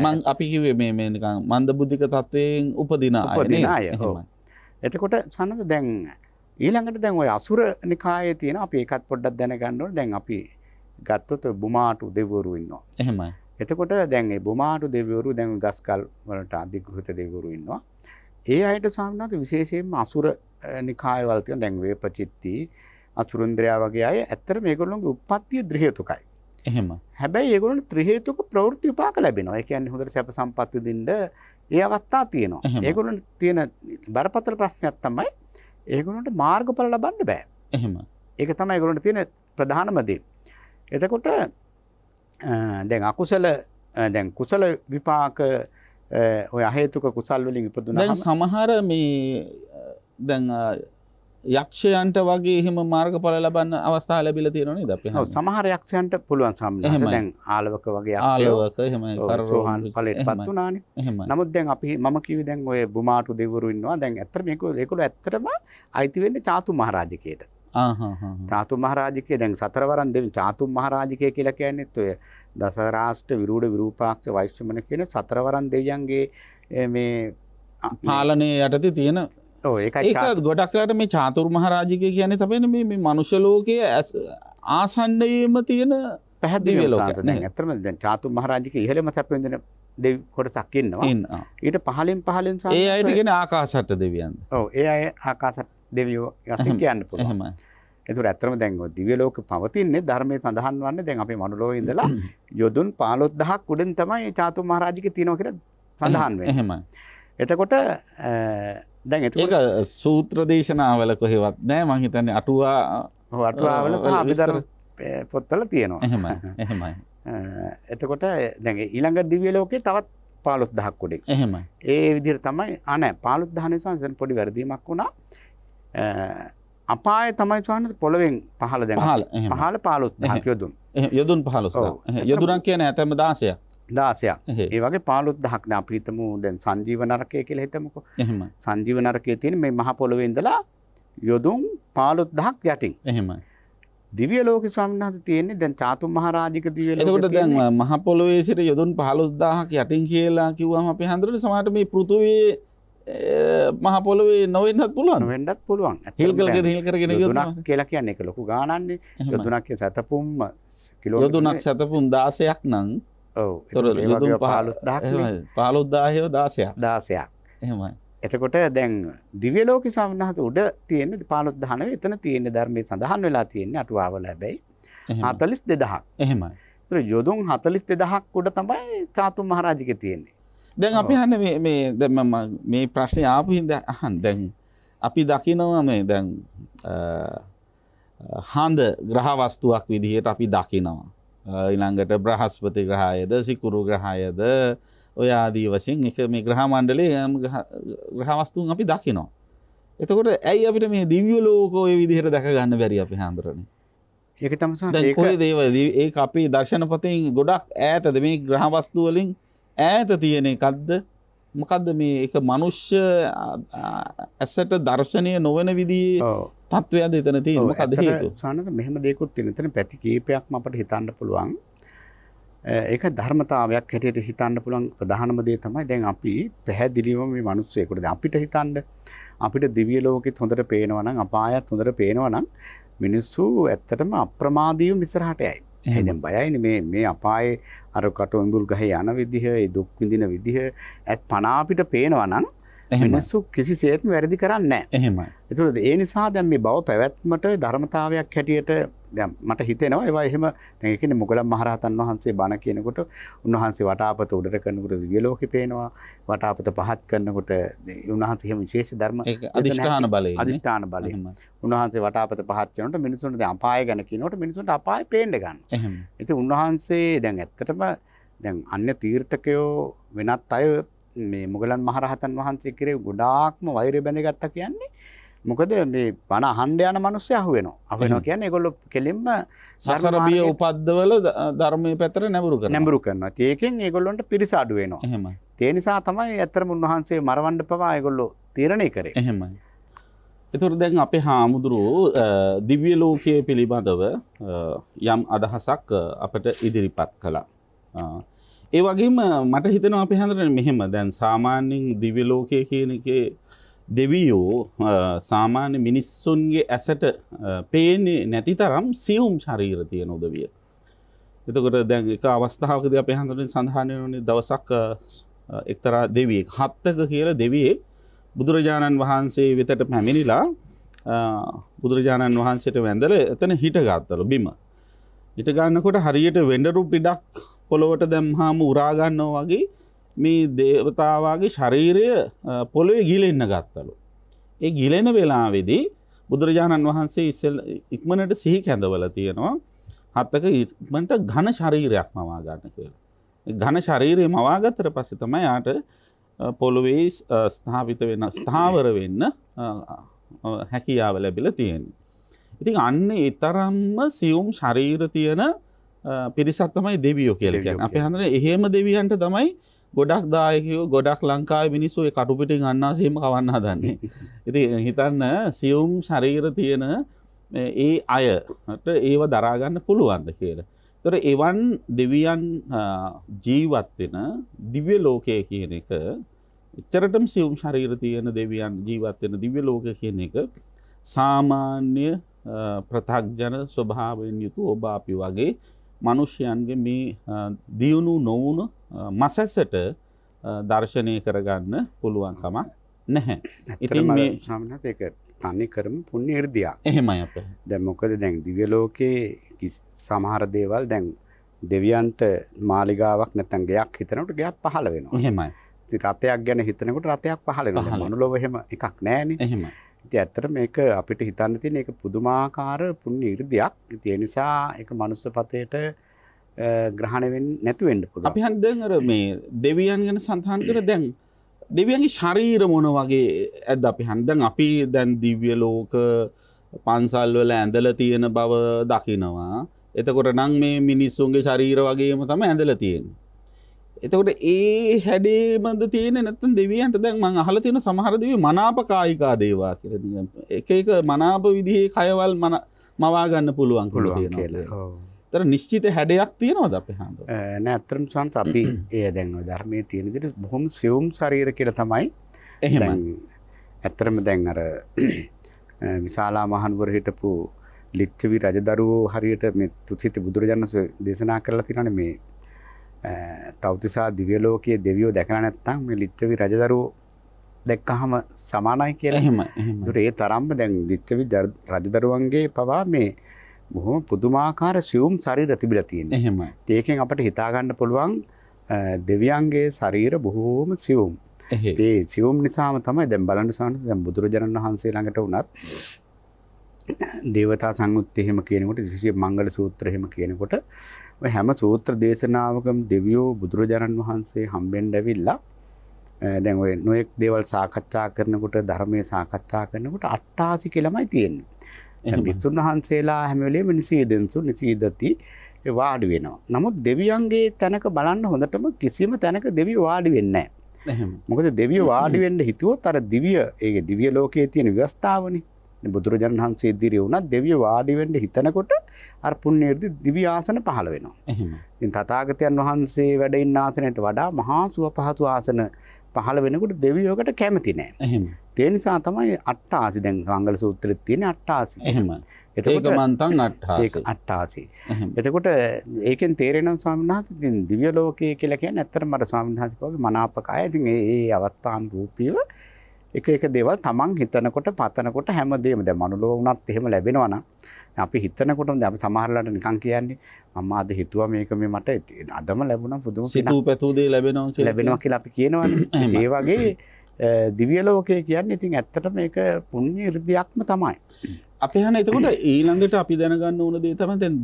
මම අපි කිව්වේ මේ නිකන් මන්ද බුද්ධික තත්වයෙන් උපදින අය. එතකොට සන්නත දැන් ඊළඟට දැන් ওই අසුර නිකායේ තියෙන අපි ඒකත් පොඩ්ඩක් දැනගන්න ඕනේ. දැන් අපි ගත්තොත් බුමාටු දෙවිවරු ඉන්නවා. එහෙමයි. එතකොට දැන් මේ බුමාටු දෙවිවරු දැන් ගස්කල් වලට අධිග්‍රහිත දෙවිවරු ඉන්නවා. ඒ අයට ස්වාමීන් වහන්සේ විශේෂයෙන්ම අසුර නිකායවල තියෙන දැන් වේපචිත්ති, අසුරේන්ද්‍රයා වගේ අය ඇත්තට මේගොල්ලෝගේ උප්පත්තිය ත්‍රි හේතුකයි. එහෙම. හැබැයි ඒගොල්ලන්ට ත්‍රි හේතුක ප්‍රවෘත්ති විපාක ලැබෙනවා. ඒ කියන්නේ හොඳට සැප සම්පත් විඳින්න ඒ අවස්ථා තියෙනවා. ඒගොල්ලන්ට තියෙන බරපතල ප්‍රශ්නයක් තමයි ඒගොල්ලන්ට මාර්ගඵල ලබන්න බෑ. එහෙම. ඒක තමයි ඒගොල්ලන්ට තියෙන ප්‍රධානම දේ. එතකොට දැන් අකුසල දැන් කුසල විපාක ඔය අහේතුක කුසල් වලින් ඉපදුනහම දැන් සමහර මේ දැන් යක්ෂයන්ට වගේ එහෙම මාර්ගඵල ලබන්න අවස්ථා ලැබිලා තියෙනව නේද අපි? ඔව් සමහර යක්ෂයන්ට පුළුවන් සම්මත. දැන් ආලවක වගේ යක්ෂයෝ ආලවක එහෙමයි සෝහන් ඵලයටපත් වුණානේ. නමුත් දැන් අපි මම කිව්වේ දැන් ඔය බුමාටු දෙවිවරු ඉන්නවා. දැන් ඇත්තට මේගොල්ලෝ ඇත්තටම අයිති වෙන්නේ චාතු මහරජකයට. චාතු මහරජකේ දැන් සතරවරන් දෙවි චාතු මහරජකේ කියලා කියන්නේත් ඔය දසරාෂ්ට්‍ර විරූඪ විරූපාක්ෂ වෛශ්‍රමණ කියන සතරවරන් දෙවියන්ගේ මේ පාලනයේ යටතේ තියෙන ඒක ගොඩක් වෙලාට මේ චාතුර් මහරජකේ කියන්නේ තමයි මේ මනුෂ්‍ය ලෝකයේ ආසන්නයේම තියෙන පැහැදිලි ලෝකයක්. දැන් ඇත්තටම දැන් චාතු මහරජකේ ඉහළම සැප විඳින දෙවි කොටසක් ඉන්නවා. ඊට පහලින් ඒ අයට කියන්නේ ආකාශට්ට දෙවියන්ද? ඔව් ඒ අය ආකාශට්ට දෙවියෝ වශයෙන් කියන්න පුළුවන්. ඒතර ඇත්තටම දැන් ඔය දිව්‍ය ලෝක පවතින්නේ ධර්මයේ සඳහන් වන්නේ දැන් අපේ මනුලෝකේ ඉඳලා යොදුන් 15000ක් උඩින් තමයි චාතු මහරජකේ තියෙනවා කියලා සඳහන් වෙන්නේ. එහෙමයි. එතකොට දැන් ඒක සූත්‍ර දේශනාවල කොහෙවත් නෑ මං හිතන්නේ අටුවාවල සහ අභිධර්ම පොත්වල තියෙනවා. එහෙමයි. එතකොට දැන් ඊළඟ දිව්‍ය ලෝකේ තවත් 15000ක් උඩින්. එහෙමයි. ඒ විදිහට තමයි නෑ 15000 නිසා දැන් පොඩි වැරදීමක් වුණා. අපාය තමයි ස්වාමීන් පොළවෙන් පහළ දැන් 15000ක් යොදුන්. යොදුන් 15000. යොදුනක් කියන්නේ ඇතැම්ම 16ක්. 16ක්. ඒ වගේ 15000ක් දැන් අපි හිතමු දැන් සංජීව නරකය කියලා හිතමුකෝ. එහෙමයි. සංජීව නරකයේ තියෙන මේ මහ පොළොවේ ඉඳලා යොදුන් 15000ක් යටින්. එහෙමයි. දිව්‍ය ලෝකේ ස්වාමීන් වහන්සේ තියෙන්නේ දැන් චාතු මහරජික දිව්‍ය ලෝකේ. එතකොට දැන් මහ පොළොවේ සිට යොදුන් 15000ක් යටින් කියලා කිව්වම අපි හඳුනන්නේ සමහරට මේ පෘථුවියේ මහ පොළොවේ නොවෙන්නත් පුළුවන්. නොවෙන්නත් පුළුවන්. හිල් කරගෙන යොදුනක් කියලා කියන්නේ ඒක ලොකු ගාණන්නේ. යොදුනක් කිය සතපුම් කිලෝමීටර. යොදුනක් සතපුම් 16ක් නම් ඔව්. ඒ වගේ 15000ක්. එහෙමයි. එතකොට දැන් දිව්‍ය ලෝකේ ස්වාමීන් වහන්සේ උඩ තියෙන්නේ 15000 නෙවෙයි. එතන තියෙන්නේ ධර්මයේ සඳහන් වෙලා තියෙන්නේ අටුවාවල හැබැයි 42000ක්. එහෙමයි. ඒතර යොදුන් 42000ක් උඩ තමයි චාතු මහරජකේ තියෙන්නේ. දැන් අපි අහන්නේ මේ ප්‍රශ්නේ ආපු හින්දා අහන්න. දැන් අපි දකිනවා මේ දැන් හඳ ග්‍රහ වස්තුවක් විදිහට අපි දකිනවා. ඊළඟට බ්‍රහස්පති ග්‍රහයද සිකුරු ග්‍රහයද ඔය ආදී වශයෙන් එක මේ ග්‍රහ මණ්ඩලයේ ග්‍රහ වස්තුන් අපි දකිනවා. එතකොට ඇයි අපිට මේ දිව්‍ය ලෝක ඔය විදිහට දැක ගන්න බැරි අපි හඳුරන්නේ? ඒක තමයි දැන් කොයි දේවල් ඒක අපේ දර්ශන පතෙන් ගොඩක් ඈතද මේ ග්‍රහ වස්තු වලින් ඈත තියෙන එකක්ද? මොකද්ද මේ එක මනුෂ්‍ය ඇසට දර්ශනීය නොවන විදිහේ තත්වයක්ද එතන තියෙන්නේ? මොකද්ද හේතුව? සානක මෙහෙම දෙයක්ත් තියෙන. එතන පැති කීපයක්ම අපිට හිතන්න පුළුවන්. ඒක ධර්මතාවයක් හැටියට හිතන්න පුළුවන් ප්‍රධානම දේ තමයි දැන් අපි පැහැදිලිවම මේ මිනිස්සුෙකුට දැන් අපිට හිතන්න අපිට දිව්‍ය ලෝකෙත් හොඳට පේනවා නම් අපායත් හොඳට පේනවා නම් මිනිස්සු ඇත්තටම අප්‍රමාදීව ඉස්සරහට යයි. ඒ දැන් බයයිනේ මේ අපායේ අර කටොඹුල් ගහේ යන විදිහ ඒ දුක් විඳින විදිහ ඇත් පණ අපිට පේනවා නම් මිනිස්සු කිසිසේත්ම වැරදි කරන්නේ නැහැ. එහෙමයි. ඒතකොට ඒ නිසා දැන් මේ භව පැවැත්මට ධර්මතාවයක් හැටියට දැන් මට හිතෙනවා ඒවා එහෙම දැන් ඒ කියන්නේ මොගලන් මහරහතන් වහන්සේ බණ කියනකොට උන්වහන්සේ වටාපත උඩට කරනකොට දිව්‍ය ලෝකෙ පේනවා වටාපත පහත් කරනකොට උන්වහන්සේ එහෙම විශේෂ ධර්ම අදිෂ්ඨාන බලය අදිෂ්ඨාන බලය උන්වහන්සේ වටාපත පහත් කරනකොට මිනිසුන්ට දැන් අපාය ගැන කියනකොට මිනිසුන්ට අපාය පේන්න ගන්නවා එහෙම ඉතින් උන්වහන්සේ දැන් ඇත්තටම දැන් අන්‍ය තීර්ථකයෝ වෙනත් අය මේ මොගලන් මහරහතන් වහන්සේ කෙරේ ගොඩාක්ම වෛරය බැඳගත්තා කියන්නේ මොකද මේ බණ අහන්න යන මිනිස්සු අහුවෙනවා කියන්නේ ඒගොල්ලෝ කෙලින්ම සසර බිය උපද්දවල ධර්මයේ පැතර නැඹුරු කරනවා. ඒකෙන් ඒගොල්ලොන්ට පිරිස අඩු වෙනවා. එහෙමයි. ඒ නිසා තමයි ඇත්තටම උන්වහන්සේ මරවන්න පවා ඒගොල්ලෝ තීරණය කරේ. එහෙමයි. ඒතර දැන් අපේ හාමුදුරුවෝ දිව්‍ය ලෝකයේ පිළිබඳව යම් අදහසක් අපට ඉදිරිපත් කළා. ඒ වගේම මට හිතෙනවා අපේ හැඳරනේ මෙහෙම දැන් සාමාන්‍යයෙන් දිව්‍ය ලෝකයේ කියන එකේ දෙවියෝ සාමාන්‍ය මිනිස්සුන්ගේ ඇසට පේන්නේ නැති තරම් සියුම් ශරීර තියෙන උදවිය. එතකොට දැන් එක අවස්ථාවකදී අපේ හැඳරනේ සඳහන් වෙනුනේ දවසක් එක්තරා දෙවියෙක් හත්තක කියලා දෙවියෙක් බුදුරජාණන් වහන්සේ වෙතට පැමිණිලා බුදුරජාණන් වහන්සේට වැඳලා එතන හිටගත්තලු බිම. හිට ගන්නකොට හරියට වෙඬරු පිටක් පොළොවට දැම්මාම උරා ගන්නවා වගේ මේ දේවතාවාගේ ශරීරය පොළොවේ ගිලෙන්න ගත්තලු. ඒ ගිලෙන වෙලාවේදී බුදුරජාණන් වහන්සේ ඉක්මනට සිහි කැඳවලා තියෙනවා හත්තක ඉක්මනට ඝන ශරීරයක් මවා ගන්න කියලා. ඒ ඝන ශරීරය මවා ගත්තට පස්සේ තමයි යාට පොළොවේ ස්ථාපිත වෙන ස්ථාවර වෙන්න හැකියාව ලැබිලා තියෙන්නේ. ඉතින් අන්න ඒ තරම්ම සියුම් ශරීර තියෙන පිරිසක් තමයි දෙවියෝ කියලා කියන්නේ. අපි හඳුනන එහෙම දෙවියන්ට තමයි ගොඩක් දායකයෝ ගොඩක් ලංකාවේ මිනිස්සු ඒ කටු පිටින් අන්නාසෙම කවන්න හදන්නේ. ඉතින් හිතන්න සියුම් ශරීර තියෙන ඒ අයට ඒව දරා ගන්න පුළුවන්ද කියලා. ඒතර එවන් දෙවියන් ජීවත් වෙන දිව්‍ය ලෝකයේ කියන එක එච්චරටම සියුම් ශරීර තියෙන දෙවියන් ජීවත් වෙන දිව්‍ය ලෝකය කියන එක සාමාන්‍ය ප්‍රතග්ජන ස්වභාවයෙන් යුතු ඔබ අපි වගේ මිනිසයන්ගේ මේ දියුණු නොවුණු මසසට දර්ශනය කරගන්න පුළුවන් කමක් නැහැ. ඉතින් මේ සාමාන්‍යයෙන් ඒක තනි කරම පුණ්‍ය irdiyak. එහෙමයි අපේ. දැන් මොකද දැන් දිව්‍ය ලෝකේ සමහර දේවල් දැන් දෙවියන්ට මාලිගාවක් නැත්නම් ගයක් හිතනකොට ගයක් පහළ වෙනවා. එහෙමයි. ඉතින් රතයක් ගැන හිතනකොට රතයක් පහළ වෙනවා. මනුලොව එහෙම එකක් නැහැනේ. එහෙමයි. ඉතින් ඇත්තට මේක අපිට හිතන්න තියෙන එක පුදුමාකාර පුණ්‍ය irdiyak. ඉතින් ඒ නිසා ඒක මනුස්ස පතේට ග්‍රහණය වෙන්නේ නැතු වෙන්න පුළුවන්. අපි හන් දැන් අර මේ දෙවියන් ගැන සඳහන් කර දැන් දෙවියන්ගේ ශරීර මොන වගේ ඇද්ද අපි හන් දැන් අපි දැන් දිව්‍ය ලෝක පන්සල් වල ඇඳලා තියෙන බව දකිනවා. එතකොට නම් මේ මිනිස්සුන්ගේ ශරීර වගේම තමයි ඇඳලා තියෙන්නේ. එතකොට ඒ හැඩේමද තියෙන්නේ නැත්නම් දෙවියන්ට දැන් මම අහලා තියෙන සමහර දෙවියෝ මනාපකායිකා දේවා කියලා. එක එක මනාප විදිහේ කයවල් මවා ගන්න පුළුවන් කියලා. ඔව්. තර නිශ්චිත හැඩයක් තියෙනවද අපේ හාමුදුරුවෝ? නෑ අත්‍තරම සංස අපි ඒ දැන් ඔය ධර්මයේ තියෙන විදිහට බොහොම සියුම් ශරීර කියලා තමයි. එහෙමයි. ඇත්තටම දැන් අර විශාලා මහනුවර හිටපු ලිච්ඡවි රජදරුවෝ හරියට මේ තුසිත බුදුරජාණන් වහන්සේ දේශනා කරලා තියෙනවානේ මේ තව්තිසා දිව්‍ය ලෝකයේ දෙවියෝ දැකලා නැත්නම් මේ ලිච්ඡවි රජදරුවෝ දැක්කහම සමානයි කියලා. එහෙමයි. එහෙමයි. ඒතර ඒ තරම්ම දැන් ලිච්ඡවි රජදරුවන්ගේ පවා මේ බොහොම පුදුමාකාර සියුම් ශරීර තිබිලා තියෙනවා. එහෙමයි. ඒකෙන් අපිට හිතා ගන්න පුළුවන් දෙවියන්ගේ ශරීර බොහොම සියුම්. ඒ සියුම් නිසාම තමයි දැන් බලන්න සානස දැන් බුදුරජාණන් වහන්සේ ළඟට වුණත් දේවතා සංයුත්තේ එහෙම කියනකොට විශේෂ මංගල සූත්‍ර එහෙම කියනකොට ඔය හැම සූත්‍ර දේශනාවකම දෙවියෝ බුදුරජාණන් වහන්සේ හම්බෙන්න ඇවිල්ලා දැන් ඔය නොයෙක් දේවල් සාකච්ඡා කරනකොට ධර්මයේ සාකච්ඡා කරනකොට අට්ඨාසි කියලාමයි තියෙන්නේ. භික්ෂුන් වහන්සේලා හැම වෙලේම නිසීදති වාඩි වෙනවා. නමුත් දෙවියන්ගේ තැනක බලන්න හොඳටම කිසිම තැනක දෙවියෝ වාඩි වෙන්නේ නැහැ. මොකද දෙවියෝ වාඩි වෙන්න හිතුවොත් අර දිව්‍ය ලෝකයේ තියෙන ව්‍යවස්ථාවනේ. බුදුරජාණන් වහන්සේ ඉදිරියේ වුණත් දෙවියෝ වාඩි වෙන්න හිතනකොට අර පුණ්‍යර්ධි දිව්‍ය ආසන පහළ වෙනවා. ඉතින් තථාගතයන් වහන්සේ වැඩ ඉන්න ආසනයට වඩා මහා සුව පහසු ආසන පහළ වෙනකොට දෙවියෝකට කැමති නැහැ. ඒ නිසා තමයි අට්ඨාසි දැන් මංගල සූත්‍රෙත් තියෙන අට්ඨාසි. ඒක මන්තන් අට්ඨාසි. එතකොට ඒකෙන් තේරෙනවා ස්වාමීන් වහන්සේ ඉතින් දිව්‍ය ලෝකයේ කියලා කියන්නේ ඇත්තටම අර ස්වාමීන් වහන්සේ කවගේ මනාපකය. ඉතින් ඒ අවස්ථාන් රූපීව එක එක දේවල් තමන් හිතනකොට පතනකොට හැමදේම දැන් මනුලෝ වුණත් එහෙම ලැබෙනවා නම් අපි හිතනකොටම දැන් අපි සමහරලාට නිකන් කියන්නේ මම අද හිතුවා මේක මේ මට අදම ලැබුණා පුදුම සිතූ පැතූ දේ ලැබෙනවා කියලා අපි කියනවනේ. ඒ වගේ දිව්‍ය ලෝකය කියන්නේ ඉතින් ඇත්තට මේක පුණ්‍ය 이르දියක්ම තමයි. අපි හන එතකොට ඊළඟට අපි දැනගන්න ඕන දේ තමයි දැන්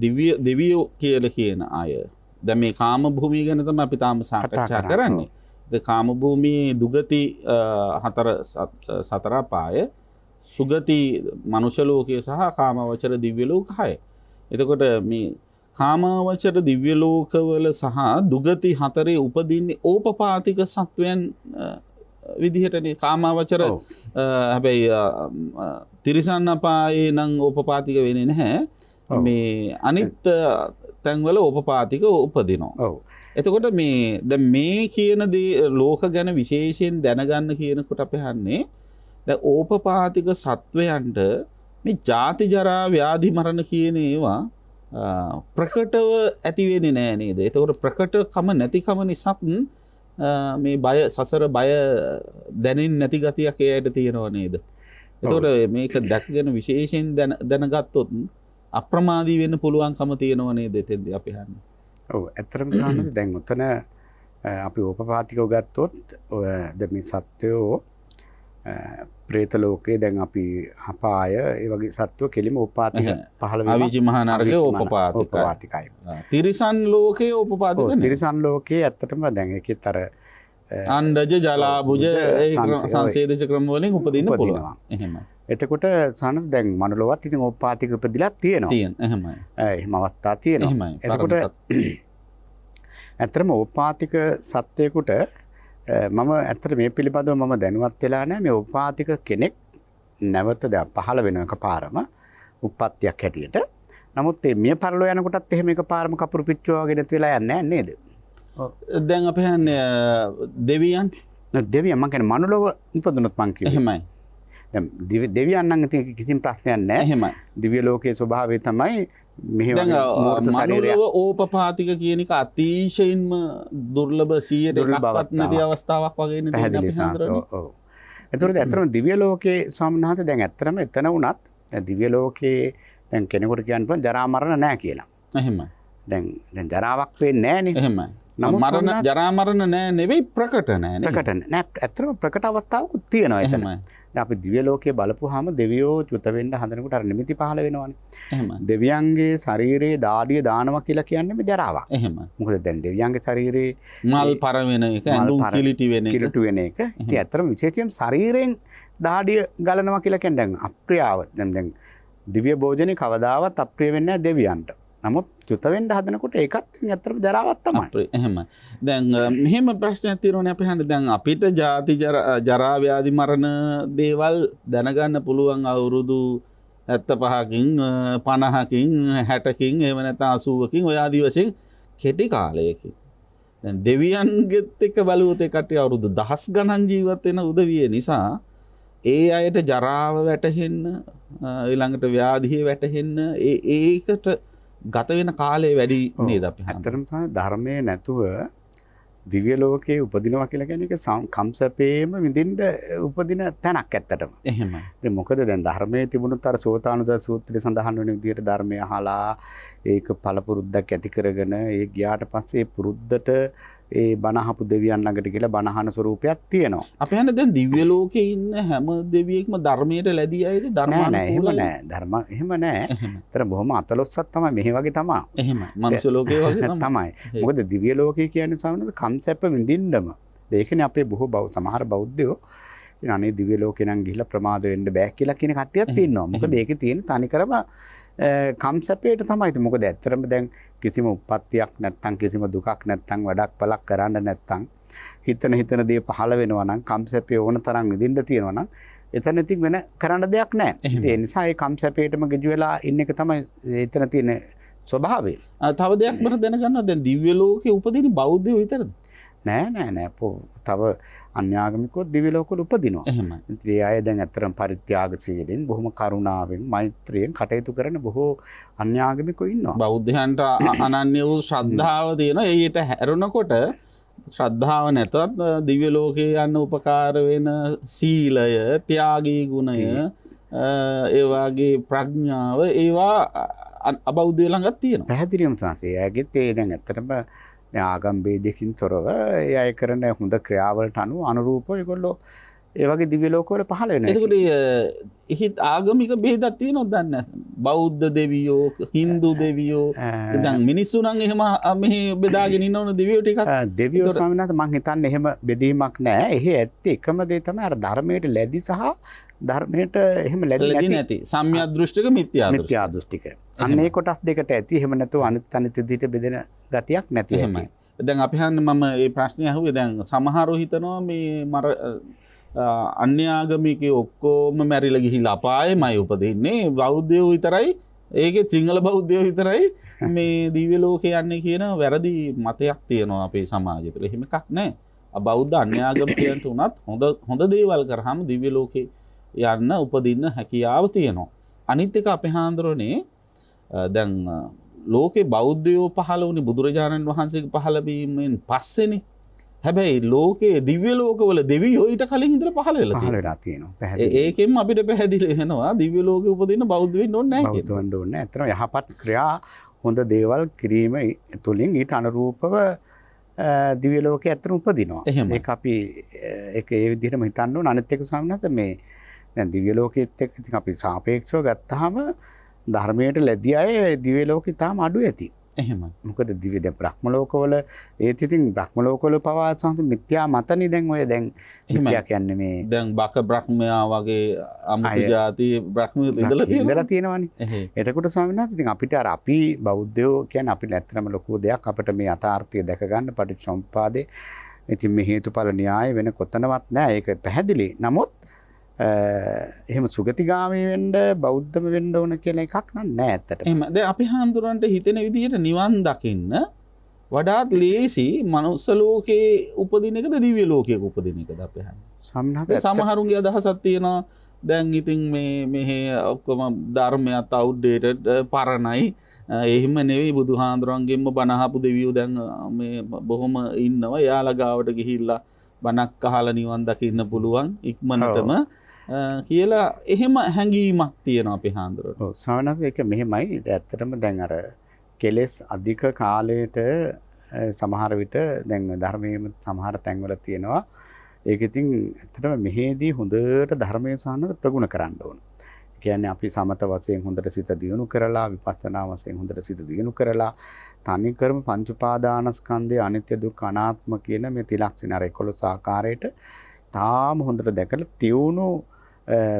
දෙවියෝ කියලා කියන අය. දැන් මේ කාම භූමිය ගැන තමයි අපි තාම සාකච්ඡා කරන්නේ. ද කාම භූමියේ දුගති සතර පාය සුගති මනුෂ්‍ය ලෝකයේ සහ කාමවචර දිව්‍ය ලෝක 6. එතකොට මේ කාමවචර දිව්‍ය ලෝකවල සහ දුගති හතරේ උපදින්නේ ඕපපාතික සත්වයන් විදිහටනේ. කාමවචර හැබැයි තිරිසන් අපායේ නම් ඕපපාතික වෙන්නේ නැහැ. මේ අනිත් තැන්වල ඕපපාතික උපදිනවා. එතකොට මේ දැන් මේ කියන දේ ලෝක ගැන විශේෂයෙන් දැනගන්න කියනකොට අපි හන්නේ දැන් ඕපපාතික සත්වයන්ට මේ ජාති ජරා ව්‍යාධි මරණ කියන ඒවා ප්‍රකටව ඇති වෙන්නේ නැහැ නේද? එතකොට ප්‍රකටකම නැතිකම නිසා මේ බය සසර බය දැනෙන්නේ නැති ගතියක් එයාට තියෙනව නේද? එතකොට මේක දැකගෙන විශේෂයෙන් දැනගත්තොත් අප්‍රමාදී වෙන්න පුළුවන්කම තියෙනව නේද එතෙන්දී අපි හන්නේ. ඔව් ඇත්තටම සාහනද දැන් උතන අපි ඕපපාතිකව ගත්තොත් දැන් මේ සත්වයෝ ප්‍රේත ලෝකේ දැන් අපි අපාය ඒ වගේ සත්ව කෙලිම ඕපපාතික පහළ වෙනවා. අවීචි මහා නරකේ ඕපපාතිකයි. තිරිසන් ලෝකේ ඕපපාතික නේ. තිරිසන් ලෝකේ ඇත්තටම දැන් ඒකෙත් අර අණ්ඩජ ජලාබුජ සංසේදජ ක්‍රම වලින් උපදින්න පුළුවන්. එහෙමයි. එතකොට සානස් දැන් මනුලොවත් ඉතින් ඕපපාතික උපදිලා තියෙනවා. එහෙමයි. එහෙම අවස්ථා තියෙනවා. එතකොට ඇත්තටම ඕපපාතික සත්වයකට මම ඇත්තට මේ පිළිබඳව මම දැනුවත් වෙලා නැහැ. මේ ඕපපාතික කෙනෙක් නැවත දැන් පහළ වෙන එකපාරම උප්පත්තියක් හැටියට. නමුත් මේ මිය පරලෝ යනකොටත් එහෙම එකපාරම කපුරු පිච්චුවා වගේ නැති වෙලා යන්නේ නැහැ නේද? දැන් අපි හන්නේ දෙවියන් මම කියන්නේ මනුලොව ඉපදුනොත් මං කිව්වේ. එහෙමයි. දැන් දෙවියන් නම් ඉතින් කිසිම ප්‍රශ්නයක් නැහැ. එහෙමයි. දිව්‍ය ලෝකයේ ස්වභාවය තමයි මෙහෙ වගේ මූර්ත ශරීරය. මනුලොව ඕපපාතික කියන එක අතිශයින්ම දුර්ලභ 100%ක්වත් නැති අවස්ථාවක් වගේ නේද අපි හඳුරන්නේ. ඔව්. ඒතකොට ඇත්තටම දිව්‍ය ලෝකයේ ස්වාමීන් වහන්සේ දැන් ඇත්තටම එතන වුණත් දිව්‍ය ලෝකයේ දැන් කෙනෙකුට කියන්න පුළුවන් ජරා මරණ නැහැ කියලා. එහෙමයි. දැන් ජරාවක් වෙන්නේ නැහැ නේ. එහෙමයි. මරණ ජරා මරණ නැහැ නෙවෙයි ප්‍රකට නැහැ නේ. ප්‍රකට නැහැ. ඇත්තටම ප්‍රකට අවස්ථාවකුත් තියෙනවා එතන. දැන් අපි දිව්‍ය ලෝකයේ බලපුවාම දෙවියෝ චුත වෙන්න හදනකොට අර නිමිති පහළ වෙනවනේ. එහෙමයි. දෙවියන්ගේ ශරීරයේ දාඩිය දානවා කියලා කියන්නේ මේ ජරාවක්. එහෙමයි. මොකද දැන් දෙවියන්ගේ ශරීරයේ මල් පර වෙන එක, ඇඳුම් කිලිටි වෙන එක. කිලිටු වෙන එක. ඉතින් ඇත්තටම විශේෂයෙන් ශරීරයෙන් දාඩිය ගලනවා කියලා කියන්නේ දැන් අප්‍රියාව. දැන් දිව්‍ය භෝජනේ කවදාවත් අප්‍රිය වෙන්නේ නැහැ දෙවියන්ට. නමුත් චුත වෙන්න හදනකොට ඒකත් ඇත්තටම ජරාවක් තමයි. එහෙමයි. දැන් මෙහෙම ප්‍රශ්නයක් තියෙනවනේ අපි හන්නේ දැන් අපිට ජාති ජරා ව්‍යාධි මරණ දේවල් දැනගන්න පුළුවන් අවුරුදු 75කින් 50කින් 60කින් එහෙම නැත්නම් 80කින් ඔය ආදි වශයෙන් කෙටි කාලයකින්. දැන් දෙවියන්ගෙත් එක්ක බලුවොත් ඒ කට්ටිය අවුරුදු දහස් ගණන් ජීවත් වෙන උදවිය නිසා ඒ අයට ජරාව වැටෙන්න ඊළඟට ව්‍යාධිය වැටෙන්න ඒකට ගත වෙන කාලේ වැඩි නේද අපි හන්නේ. ඇත්තටම තමයි ධර්මයේ නැතුව දිව්‍ය ලෝකයේ උපදිනවා කියලා කියන්නේ ඒක කම්සපේම විඳින්න උපදින තැනක් ඇත්තටම. එහෙමයි. දැන් මොකද දැන් ධර්මයේ තිබුණොත් අර සෝතානුද සූත්‍රයේ සඳහන් වෙන විදිහට ධර්මය අහලා ඒක පළපුරුද්දක් ඇති කරගෙන ඒ ගියාට පස්සේ පුරුද්දට ඒ බණහපු දෙවියන් ළඟට කියලා බණහන ස්වරූපයක් තියෙනවා. අපි හන්නේ දැන් දිව්‍ය ලෝකේ ඉන්න හැම දෙවියෙක්ම ධර්මයට ලැබී අයද ධර්මානුකූල නෑ. ධර්ම එහෙම නෑ. ඒතර බොහොම අතලොස්සක් තමයි මෙහි වගේ තමයි. එහෙමයි. මනුෂ්‍ය ලෝකේ වගේ තමයි. මොකද දිව්‍ය ලෝකේ කියන්නේ සාමාන්‍යයෙන් කම්සැප විඳින්නම. ඒකනේ අපේ බොහෝ සමහර බෞද්ධයෝ අනේ දිව්‍ය ලෝකේ නම් ගිහිල්ලා ප්‍රමාද වෙන්න බෑ කියලා කියන කට්ටියක් තියෙනවා. මොකද ඒකේ තියෙන තනිකරම කම්සැපේට තමයි. මොකද ඇත්තටම දැන් කිසිම උප්පත්තියක් නැත්තම් කිසිම දුකක් නැත්තම් වැඩක් පළක් කරන්න නැත්තම් හිතන දේ පහළ වෙනවා නම් කම්සැපේ ඕන තරම් විඳින්න තියෙනවා නම් එතන ඉතින් වෙන කරන්න දෙයක් නැහැ. ඒ නිසා ඒ කම්සැපේටම ගිජු වෙලා ඉන්න එක තමයි එතන තියෙන ස්වභාවය. තව දෙයක් මට දැනගන්න දැන් දිව්‍ය ලෝකේ උපදින බෞද්ධයෝ විතරද? නෑ තව අන්‍යාගමිකෝ දිව්‍ය ලෝකවල උපදිනවා. එහෙමයි. ඒ අය දැන් ඇත්තටම පරිත්‍යාගශීලීන් බොහොම කරුණාවෙන් මෛත්‍රියෙන් කටයුතු කරන බොහෝ අන්‍යාගමිකෝ ඉන්නවා. බෞද්ධයන්ට අනන්‍ය වූ ශ්‍රද්ධාව තියෙනවා. ඒකට හැරුණකොට ශ්‍රද්ධාව නැතත් දිව්‍ය ලෝකේ යන්න උපකාර වෙන සීලය, ත්‍යාගී ගුණය, ඒ වගේ ප්‍රඥාව ඒවා අබෞද්ධය ළඟත් තියෙනවා. පැහැදිලිවම සංසේ ඇගෙත් ඒ දැන් ඇත්තටම දැන් ආගම් ભેදයකින් තොරව ඒ අය කරන හොඳ ක්‍රියාවලට අනුව අනුරූපව ඒගොල්ලෝ ඒ වගේ දිව්‍ය ලෝකවල පහළ වෙනවා. එතකොට එහි ආගමික ભેදක් තියෙනවද දන්නේ නැහැ. බෞද්ධ දෙවියෝ, හින්දු දෙවියෝ දැන් මිනිස්සු නම් එහෙම මෙහි බෙදාගෙන ඉන්නවනේ දෙවියෝ ටිකක්. දෙවියෝ ස්වාමීන් වහන්සේ මං හිතන්නේ එහෙම බෙදීමක් නැහැ. එහි ඇත්තේ එකම දේ තමයි අර ධර්මයට ලැබි සහ ධර්මයට එහෙම ලැබි නැති සම්‍යක් දෘෂ්ටික මිත්‍යා දෘෂ්ටික. අන්න ඒ කොටස් දෙකට ඇති. එහෙම නැතුව අනිත් විදිහට බෙදෙන ගතියක් නැති වෙයි. දැන් අපි හන්නේ මම මේ ප්‍රශ්නේ අහුවේ දැන් සමහරව හිතනවා මේ අන්‍යාගමිකයෝ ඔක්කොම මැරිලා ගිහිල්ලා අපායෙමයි උපදින්නේ බෞද්ධයෝ විතරයි ඒකේ සිංහල බෞද්ධයෝ විතරයි මේ දිව්‍ය ලෝකේ යන්නේ කියන වැරදි මතයක් තියෙනවා අපේ සමාජය තුළ. එහෙම එකක් නැහැ. බෞද්ධ අන්‍යාගමිකයන්ට උනත් හොඳ දේවල් කරාම දිව්‍ය ලෝකේ යන්න උපදින්න හැකියාව තියෙනවා. අනිත් එක අපේ හාන්දරනේ දැන් ලෝකේ බෞද්ධයෝ පහළ වුණේ බුදුරජාණන් වහන්සේගේ පහළ වීමෙන් පස්සේනේ. හැබැයි ලෝකයේ දිව්‍ය ලෝකවල දෙවියෝ ඊට කලින් ඉඳලා පහළ වෙලා තියෙනවා. පැහැදිලි. ඒකෙන් අපිට පැහැදිලි වෙනවා දිව්‍ය ලෝකෙ උපදින්න බෞද්ධ වෙන්න ඕනේ නැහැ කියලා. බෞද්ධ වෙන්න ඕනේ නැහැ. ඇත්තටම යහපත් ක්‍රියා හොඳ දේවල් කිරීම තුළින් ඊට අනුරූපව දිව්‍ය ලෝකයේ ඇත්තටම උපදිනවා. ඒක අපි ඒක ඒ විදිහටම හිතන්න ඕන. අනිත් එක සම්මත මේ දැන් දිව්‍ය ලෝකයේත් එක්ක ඉතින් අපි සාපේක්ෂව ගත්තාම ධර්මයට ලැබිය අය දිව්‍ය ලෝකේ තාම අඩු ඇති. එහෙමයි. මොකද දිව්‍ය දැන් බ්‍රහ්ම ලෝකවල ඒත් ඉතින් බ්‍රහ්ම ලෝකවල පවා සංස මිත්‍යා මතනේ දැන් ඔය දැන් මිත්‍යා කියන්නේ මේ දැන් බක බ්‍රහ්මයා වගේ අමුතු જાති බ්‍රහ්මියෝ ඉඳලා තියෙනවානේ. එතකොට ස්වාමීන් වහන්සේ ඉතින් අපිට අර අපි බෞද්ධයෝ කියන්නේ අපිට ඇත්තටම ලොකු දෙයක් අපිට මේ යථාර්ථය දැක ගන්න පටිච්චසමුප්පාදේ. ඉතින් මේ හේතුඵල න්‍යාය වෙන කොතනවත් නැහැ. ඒක පැහැදිලි. නමුත් එහෙම සුගතිගාමී වෙන්න බෞද්ධම වෙන්න ඕන කියලා එකක් නෑ ඇත්තට. එහෙම. දැන් අපි හාමුදුරන්ට හිතෙන විදිහට නිවන් දකින්න වඩාත් ලේසි මනුස්ස ලෝකේ උපදින එකද දිව්‍ය ලෝකයක උපදින එකද අපි හන්නේ. සමහරුන්ගේ අදහසක් තියෙනවා දැන් ඉතින් මේ ඔක්කොම ධර්මයත් අවුට්ඩේටඩ් පරණයි. එහෙම නෙවෙයි බුදුහාඳුරන්ගෙන්ම බණ අහපු දෙවියෝ දැන් මේ බොහොම ඉන්නවා. එයාලා ගාවට ගිහිල්ලා බණක් අහලා නිවන් දකින්න පුළුවන් ඉක්මනටම කියලා එහෙම හැඟීමක් තියෙනවා අපේ හාමුදුරුවෝ. ඔව් සාමාන්‍යයෙන් ඒක මෙහෙමයි. ඇත්තටම දැන් අර කෙලෙස් අධික කාලයට සමහර විට දැන් ධර්මයේ සමහර තැන්වල තියෙනවා. ඒක ඉතින් ඇත්තටම මෙහෙදී හොඳට ධර්මයේ සානද ප්‍රගුණ කරන්න ඕන. ඒ කියන්නේ අපි සමත වශයෙන් හොඳට සිත දියුණු කරලා විපස්සනා වශයෙන් හොඳට සිත දියුණු කරලා තනි කරම පංච උපාදානස්කන්ධය අනිත්‍ය දුක්ඛ අනාත්ම කියන මේ ත්‍රිලක්ෂණ අර 11 ආකාරයට තාම හොඳට දැකලා තියුණු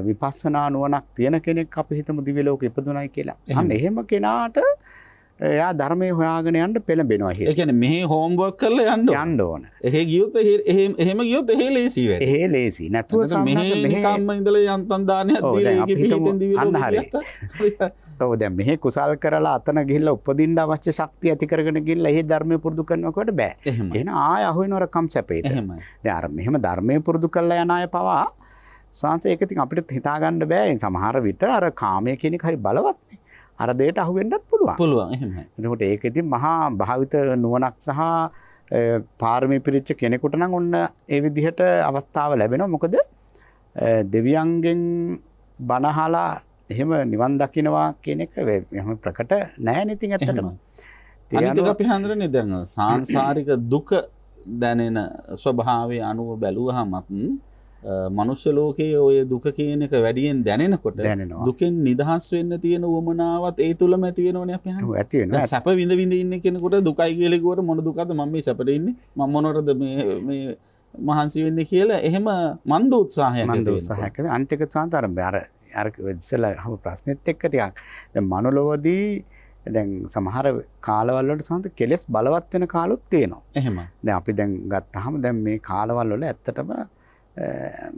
විපස්සනා නුවණක් තියෙන කෙනෙක් අපි හිතමු දිව්‍ය ලෝකෙ ඉපදුණයි කියලා. අන්න එහෙම කෙනාට එයා ධර්මයේ හොයාගෙන යන්න පෙළඹෙනවා. ඒ කියන්නේ මෙහි හෝම්වර්ක් කරලා යන්න ඕන. එහෙ ගියොත් එහෙම ගියොත් එහෙ ලේසි වෙයි. එහෙ ලේසි. නැතුව සම්මත මෙහි කම්ම ඉඳලා යන්තම් දානයක් දීලා ඒකේ පිටින් දිව්‍ය ලෝකෙ. ඔව් දැන් මෙහි කුසල් කරලා අතන ගිහිල්ලා උපදින්න අවශ්‍ය ශක්තිය ඇති කරගෙන ගිහිල්ලා එහි ධර්මයේ පුරුදු කරනකොට බෑ. එහෙනම් ආය අහු වෙනවර කම් සැපේට. දැන් අර මෙහෙම ධර්මයේ පුරුදු කරලා යන අය පවා සංස ඒක ඉතින් අපිට හිතා ගන්න බෑ. සමහර විට අර කාමයේ කියන එක හරි බලවත් නේ. අර දෙයට අහු වෙන්නත් පුළුවන්. පුළුවන් එහෙමයි. එතකොට ඒක ඉතින් මහා භාවිත නුවණක් සහ පාරමී පිරිච්ච කෙනෙකුට නම් ඔන්න ඒ විදිහට අවස්ථාව ලැබෙනවා. මොකද දෙවියන්ගෙන් බණ අහලා එහෙම නිවන් දකින්නවා කියන එක එහෙම ප්‍රකට නැහැ නේ ඉතින් ඇත්තටම. අනිත් එක අපි හඳුනන්නේ දැන් සාංශාරික දුක දැනෙන ස්වභාවය අනුව බැලුවහමත් මනුෂ්‍ය ලෝකයේ ඔය දුක කියන එක වැඩියෙන් දැනෙනකොට දුකෙන් නිදහස් වෙන්න තියෙන උවමනාවත් ඒ තුලම ඇති වෙනවනේ අපි හන්නේ. ඇති වෙනවා. සැප විඳ ඉන්න කෙනෙකුට දුකයි කියලා කිව්වට මොන දුකද මම මේ සැපට ඉන්නේ මම මොනවද මේ මහන්සි වෙන්නේ කියලා එහෙම මන්ද උත්සාහයක් ඇති. අනිත් එක සාන්තර අර ඉස්සෙල්ලා අහපු ප්‍රශ්නෙත් එක්ක ටිකක් දැන් මනෝලෝවදී දැන් සමහර කාලවල වලට සාන්ත කෙලස් බලවත් වෙන කාලොත් තියෙනවා. එහෙම. දැන් අපි දැන් ගත්තාම දැන් මේ කාලවල වල ඇත්තටම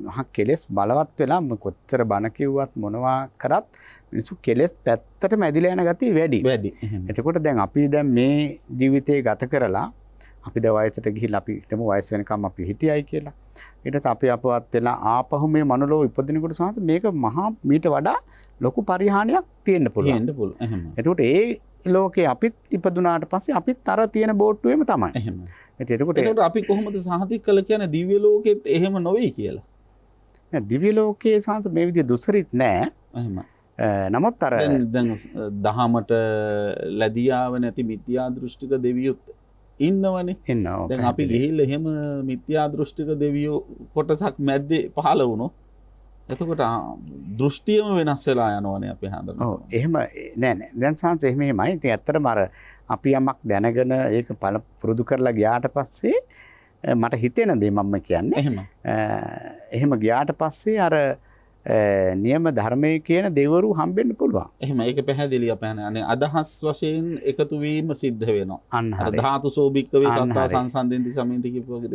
මහා කෙලස් බලවත් වෙලා කොච්චර බණ කිව්වත් මොනවා කරත් මිනිස්සු කෙලස් පැත්තටම ඇදිලා යන ගතිය වැඩි. එතකොට දැන් අපි දැන් මේ ජීවිතේ ගත කරලා අපි ද වයසට ගිහිල්ලා අපි හිතමු වයස වෙනකම් අපි හිටියයි කියලා. ඊට පස්සේ අපි අපවත් වෙලා ආපහු මේ මනෝලෝ ඉපදිනකොට සාන්ත මේක මහා මීට වඩා ලොකු පරිහානියක් තියෙන්න පුළුවන්. එතකොට ඒ ලෝකේ අපිත් ඉපදුනාට පස්සේ අපිත් අර තියෙන බෝට්ටුවේම තමයි. එතකොට අපි කොහොමද සාහිතික කළ කියන්නේ දිව්‍ය ලෝකෙත් එහෙම නොවේ කියලා? දිව්‍ය ලෝකයේ සාන්ත මේ විදිහ දුසරිත් නෑ. එහෙම. නමුත් අර දැන් දහමට ලැබියාව නැති මිත්‍යා දෘෂ්ටික දෙවියොත් ඉන්නවනේ. ඉන්නවා දැන් අපි ගිහිල්ලා එහෙම මිත්‍යා දෘෂ්ටික දෙවියෝ කොටසක් මැද්දේ පහළ වුණොත් එතකොට දෘෂ්ටියම වෙනස් වෙලා යනවනේ අපි හඳුනන. ඔව් එහෙම නෑ දැන් සංස එහෙමයි. ඉතින් ඇත්තටම අර අපි යමක් දැනගෙන ඒක පුරුදු කරලා ගියාට පස්සේ මට හිතෙන දේ මම කියන්නේ. එහෙම ගියාට පස්සේ අර නියම ධර්මයේ කියන දෙවරු හම්බෙන්න පුළුවන්. එහෙම ඒක පැහැදිලි අපහන. අනේ අදහස් වශයෙන් එකතු වීම සිද්ධ වෙනවා. අන්න හරිය. ධාතු සෝබික්කවේ සත්තා සංසන්දෙන්ති සමෙන්ති කියපුවකද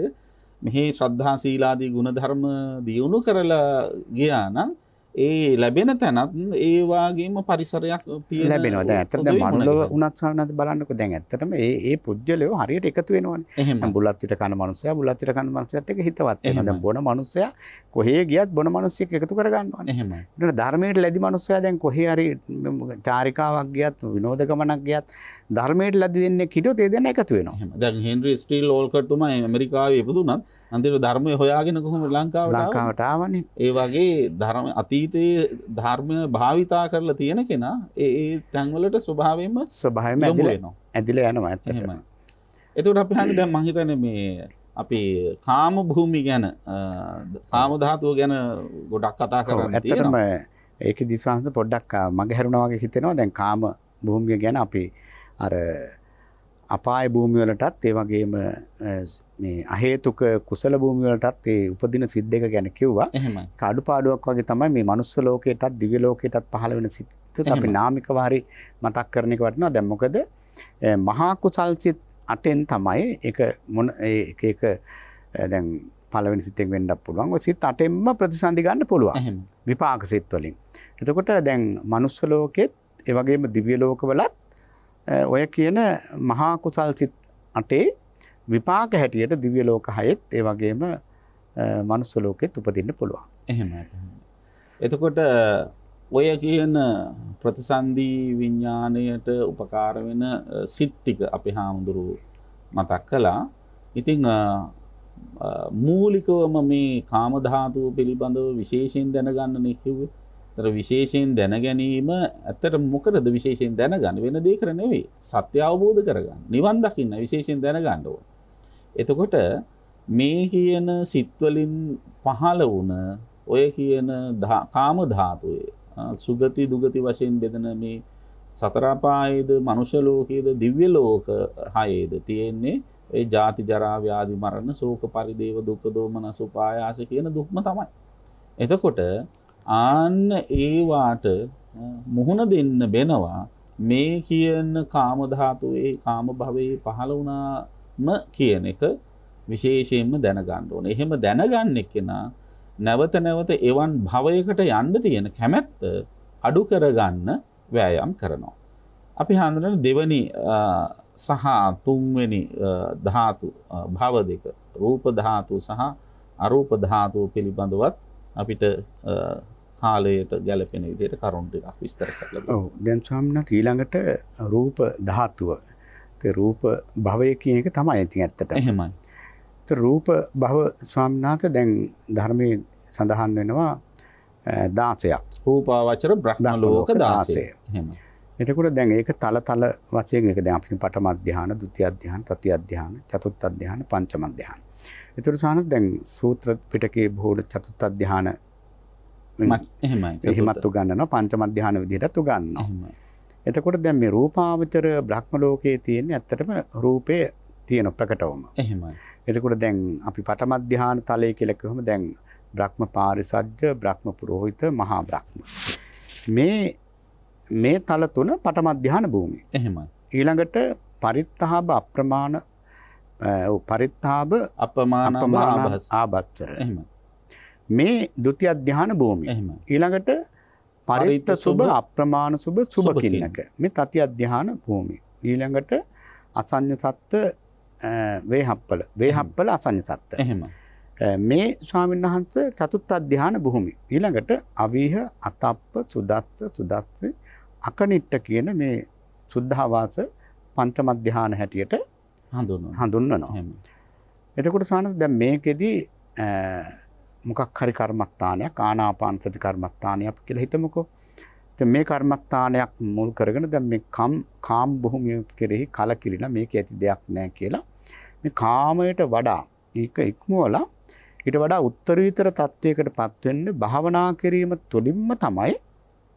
මෙහි ශ්‍රද්ධා සීලාදී ගුණධර්ම දියුණු කරලා ගියා නම් ඒ ලැබෙන තැනත් ඒ වගේම පරිසරයක් තියෙන ලැබෙනවා. දැන් ඇත්තට දැන් මනුලව උනත් සානත් බලන්නකො දැන් ඇත්තටම ඒ පුජ්‍යලයෝ හරියට එකතු වෙනවනේ. එහෙම. බුලත් පිට කන මනුස්සයා බුලත් පිට කන මනුස්සයාත් එක්ක හිතවත් වෙනවා. දැන් බොන මනුස්සයා කොහේ ගියත් බොන මනුස්සයෙක් එකතු කර ගන්නවානේ. එහෙම. ඒකට ධර්මයට ලැබි මනුස්සයා දැන් කොහේ හරි චාරිකාවක් ගියත් විනෝද ගමනක් ගියත් ධර්මයට ලැබි දෙන්නේ කිඩොත් ඒ දෙන්න එකතු වෙනවා. එහෙම. දැන් හෙන්රි ස්ටීල් ඕල්කට් තුමා ඇමරිකාවේ ඉපදුනත් අන්තිමට ධර්මය හොයාගෙන කොහොමද ලංකාවට ආවනේ. ඒ වගේ ධර්ම අතීතයේ ධර්මය භාවිතා කරලා තියෙන කෙනා ඒ තැන්වලට ස්වභාවයෙන්ම ඇදිලා යනවා ඇත්තටම. එතකොට අපි හන්නේ දැන් මම හිතන්නේ මේ අපි කාම භූමි ගැන කාම ධාතුව ගැන ගොඩක් කතා කරන්න තියෙනවා. ඇත්තටම ඒකේ දිස්වාංශ පොඩ්ඩක් මගේ හැරුණා වගේ හිතෙනවා. දැන් කාම භූමිය ගැන අපි අර අපාය භූමිය වලටත් ඒ වගේම මේ අහේතුක කුසල භූමිය වලටත් ඒ උපදින සිත් දෙක ගැන කිව්වා. එහෙමයි. කාඩුපාඩුවක් වගේ තමයි මේ මනුස්ස ලෝකයටත් දිව්‍ය ලෝකයටත් පහළ වෙන සිත් අපි නාමිකව හරි මතක් කරන එක වටිනවා. දැන් මොකද මහා කුසල් සිත් 8න් තමයි ඒක මොන එක දැන් පළවෙනි සිතෙන් වෙන්නත් පුළුවන්. ඔය සිත් 8ෙන්ම ප්‍රතිසන්දි ගන්න පුළුවන්. එහෙම. විපාක සිත් වලින්. එතකොට දැන් මනුස්ස ලෝකෙත් ඒ වගේම දිව්‍ය ලෝකවලත් ඔය කියන මහා කුසල් සිත් 8 විපාක හැටියට දිව්‍ය ලෝක 6ත් ඒ වගේම මනුස්ස ලෝකෙත් උපදින්න පුළුවන්. එහෙමයි. එතකොට ඔය කියන ප්‍රතිසන්දි විඥාණයට උපකාර වෙන සිත් ටික අපි හාමුදුරු මතක් කළා. ඉතින් මූලිකවම මේ කාම ධාතුව පිළිබඳව විශේෂයෙන් දැනගන්නනේ කිව්වේ. ඒතර විශේෂයෙන් දැන ගැනීම ඇත්තට මොකටද විශේෂයෙන් දැනගන්න වෙන දෙයකට නෙවෙයි. සත්‍ය අවබෝධ කරගන්න. නිවන් දකින්න විශේෂයෙන් දැනගන්න ඕන. එතකොට මේ කියන සිත් වලින් පහළ වුණ ඔය කියන කාම ධාතුවේ සුගති දුගති වශයෙන් බෙදෙන මේ සතර අපායේද මනුෂ්‍ය ලෝකයේද දිව්‍ය ලෝක හයේද තියෙන්නේ ඒ ජාති ජරා ව්‍යාධි මරණ ශෝක පරිදේව දුක්ඛ දෝමනස උපායාස කියන දුක්ම තමයි. එතකොට ආන්න ඒවාට මුහුණ දෙන්න වෙනවා මේ කියන කාම ධාතුවේ කාම භවයේ පහළ වුණාම කියන එක විශේෂයෙන්ම දැනගන්න ඕනේ. එහෙම දැනගන්න කෙනා නැවත නැවත එවන් භවයකට යන්න තියෙන කැමැත්ත අඩු කරගන්න වෑයම් කරනවා. අපි හඳුනන දෙවනි සහ තුන්වෙනි ධාතු භව දෙක රූප ධාතු සහ අරූප ධාතු පිළිබඳවත් අපිට කාලයට ගැලපෙන විදිහට කරුණු ටිකක් විස්තර කරලා බලමු. ඔව් දැන් ස්වාමීන් වහන්සේ ඊළඟට රූප ධාතුව. ඒ රූප භවය කියන එක තමයි ඉතින් ඇත්තට. එහෙමයි. ඒ රූප භව ස්වාමීන් වහන්සේ දැන් ධර්මයේ සඳහන් වෙනවා 16ක්. රූපාවචර බ්‍රහ්ම ලෝක 16. එහෙමයි. එතකොට දැන් ඒක තල වශයෙන් ඒක දැන් අපි ප්‍රථම අධ්‍යාන, ဒုတိ ය අධ්‍යාන, තෘතිය අධ්‍යාන, චතුර්ථ අධ්‍යාන, පංචම අධ්‍යාන. ඒතර සානත් දැන් සූත්‍ර පිටකයේ බොහෝ චතුර්ථ අධ්‍යාන එහෙමයි. එහෙමත් උගන්වනවා පංචම අධ්‍යාන විදිහටත් උගන්වනවා. එතකොට දැන් මේ රූපාවචර බ්‍රහ්ම ලෝකයේ තියෙන ඇත්තටම රූපේ තියෙන ප්‍රකටවම. එහෙමයි. එතකොට දැන් අපි පඨම අධ්‍යාන තලයේ කියලා කිව්වම දැන් බ්‍රහ්ම පාරිසජ්ජ, බ්‍රහ්ම පුරෝහිත, මහා බ්‍රහ්ම. මේ තල තුන පඨම අධ්‍යාන භූමිය. එහෙමයි. ඊළඟට පරිත්තාබ අප්‍රමාණ පරිත්තාබ අපමාන ආබත්තර. එහෙමයි. මේ ဒုတိ ය අධ්‍යාන භූමිය. එහෙමයි. ඊළඟට පරිත්ත සුභ අප්‍රමාණ සුභ සුභ කින්නක. මේ තති අධ්‍යාන භූමිය. ඊළඟට අසඤ්ඤ සත්ත්‍ය වේහප්පල අසඤ්ඤ සත්ත්‍ය. එහෙමයි. මේ ස්වාමීන් වහන්සේ චතුත්ථ අධ්‍යාන භූමිය. ඊළඟට අවීහ අතප්ප සුදස්ස අකනිට්ට කියන මේ සුද්ධාවාස පංචම අධ්‍යාන හැටියට හඳුන්වනවා. එතකොට ස්වාමීන් දැන් මේකෙදි මොකක් හරි කර්මස්ථානයක් ආනාපාන සති කර්මස්ථානයක් කියලා හිතමුකෝ. දැන් මේ කර්මස්ථානයක් මුල් කරගෙන දැන් මේ කාම භූමිය කෙරෙහි කලකිරිලා මේක ඇති දෙයක් නැහැ කියලා මේ කාමයට වඩා ඒක ඉක්මවලා ඊට වඩා උත්තරීතර තත්වයකටපත් වෙන්න භාවනා කිරීම තුළින්ම තමයි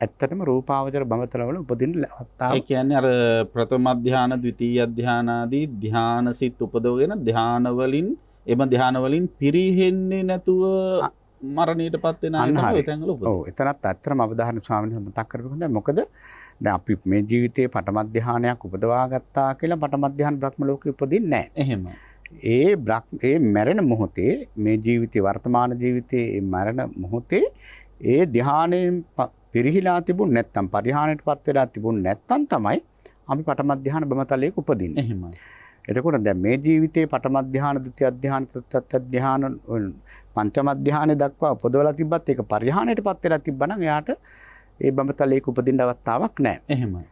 ඇත්තටම රූපාවචර බඹතලවල උපදින්න අවස්ථාව. ඒ කියන්නේ අර ප්‍රථම ධ්‍යාන, ද්විතීය ධ්‍යාන ආදී ධ්‍යාන සිත් උපදවගෙන ධ්‍යාන වලින් එම ධ්‍යාන වලින් පිරිහෙන්නේ නැතුව මරණයටපත් වෙන අය තමයි උපදින්නේ. ඔව් එතනත් ඇත්තටම අවධාරණ ස්වාමීන් වහන්සේ මතක් කරපු හොඳයි. මොකද දැන් අපි මේ ජීවිතේ පඨම ධ්‍යානයක් උපදවා ගත්තා කියලා පඨම ධ්‍යාන බ්‍රහ්ම ලෝකෙ උපදින්නේ නැහැ. එහෙම. ඒ මරණ මොහොතේ මේ ජීවිතේ වර්තමාන ජීවිතේ ඒ මරණ මොහොතේ ඒ ධ්‍යානයෙන් පිරිහිලා තිබුණ නැත්නම් පරිහානියටපත් වෙලා තිබුණ නැත්නම් තමයි අපි පඨම ධ්‍යාන බ්‍රහ්මතලයක උපදින්නේ. එහෙමයි. එතකොට දැන් මේ ජීවිතේ පඨම ධ්‍යාන, ද්විතීය ධ්‍යාන, චතුර්ථ ධ්‍යාන, පංචම ධ්‍යාන දක්වා උපදවලා තිබ්බත් ඒක පරිහානියටපත් වෙලා තිබ්බනම් එයාට ඒ බඹතලයක උපදින්න අවස්ථාවක් නැහැ. එහෙමයි.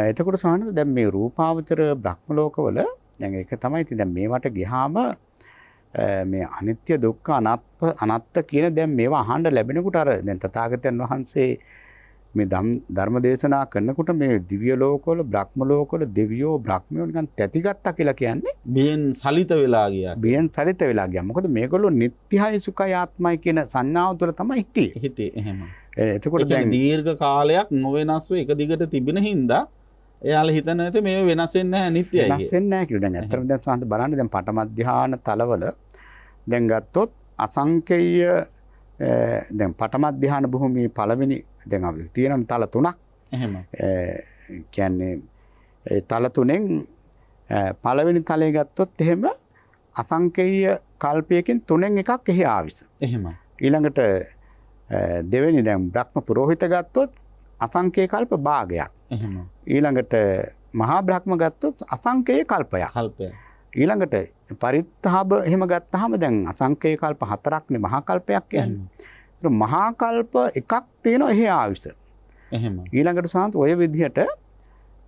එතකොට සාහනද දැන් මේ රූපාවචර බ්‍රහ්ම ලෝකවල දැන් ඒක තමයි ඉතින් දැන් මේවට ගියාම මේ අනිත්‍ය දුක්ඛ අනාත්ම කියන දැන් මේවා අහන්න ලැබෙනකොට අර දැන් තථාගතයන් වහන්සේ මේ ධර්ම දේශනා කරනකොට මේ දිව්‍ය ලෝකවල බ්‍රහ්ම ලෝකවල දෙවියෝ බ්‍රහ්මයෝ නිකන් තැතිගත්තා කියලා කියන්නේ බියෙන් සලිත වෙලා ගියා. බියෙන් සලිත වෙලා ගියා. මොකද මේගොල්ලෝ නිට්ටයයි සුඛයි ආත්මයි කියන සංඥාව තුළ තමයි හිටියේ. එහෙම. එතකොට දැන් දීර්ඝ කාලයක් නොවෙනස්ව එක දිගට තිබෙන හින්දා එයාලා හිතන නැති මේ වෙනස් වෙන්නේ නැහැ නිට්ටයයි. වෙනස් වෙන්නේ නැහැ කියලා. දැන් ඇත්තටම දැන් සාන්ත බලන්න දැන් පඨම ධ්‍යාන තලවල දැන් ගත්තොත් අසංකේය දැන් පඨම ධ්‍යාන භූමියේ පළවෙනි දැන් අපි තියෙන තල තුනක්. එහෙම. කියන්නේ ඒ තල තුනෙන් පළවෙනි තලයේ ගත්තොත් එහෙම අසංකේය කල්පයකින් තුනෙන් එකක් එහි ආවිස. එහෙම. ඊළඟට දෙවෙනි දැන් බ්‍රහ්ම පුරোহিত ගත්තොත් අසංකේය කල්ප භාගයක්. එහෙම. ඊළඟට මහා බ්‍රහ්ම ගත්තොත් අසංකේය කල්පයක්. ඊළඟට පරිත්තාබ එහෙම ගත්තාම දැන් අසංකේය කල්ප හතරක්නේ මහා කල්පයක් කියන්නේ. ඒතර මහා කල්ප එකක් තියෙනවා එහි ආයුෂ. එහෙම. ඊළඟට සාන්ත ඔය විදිහට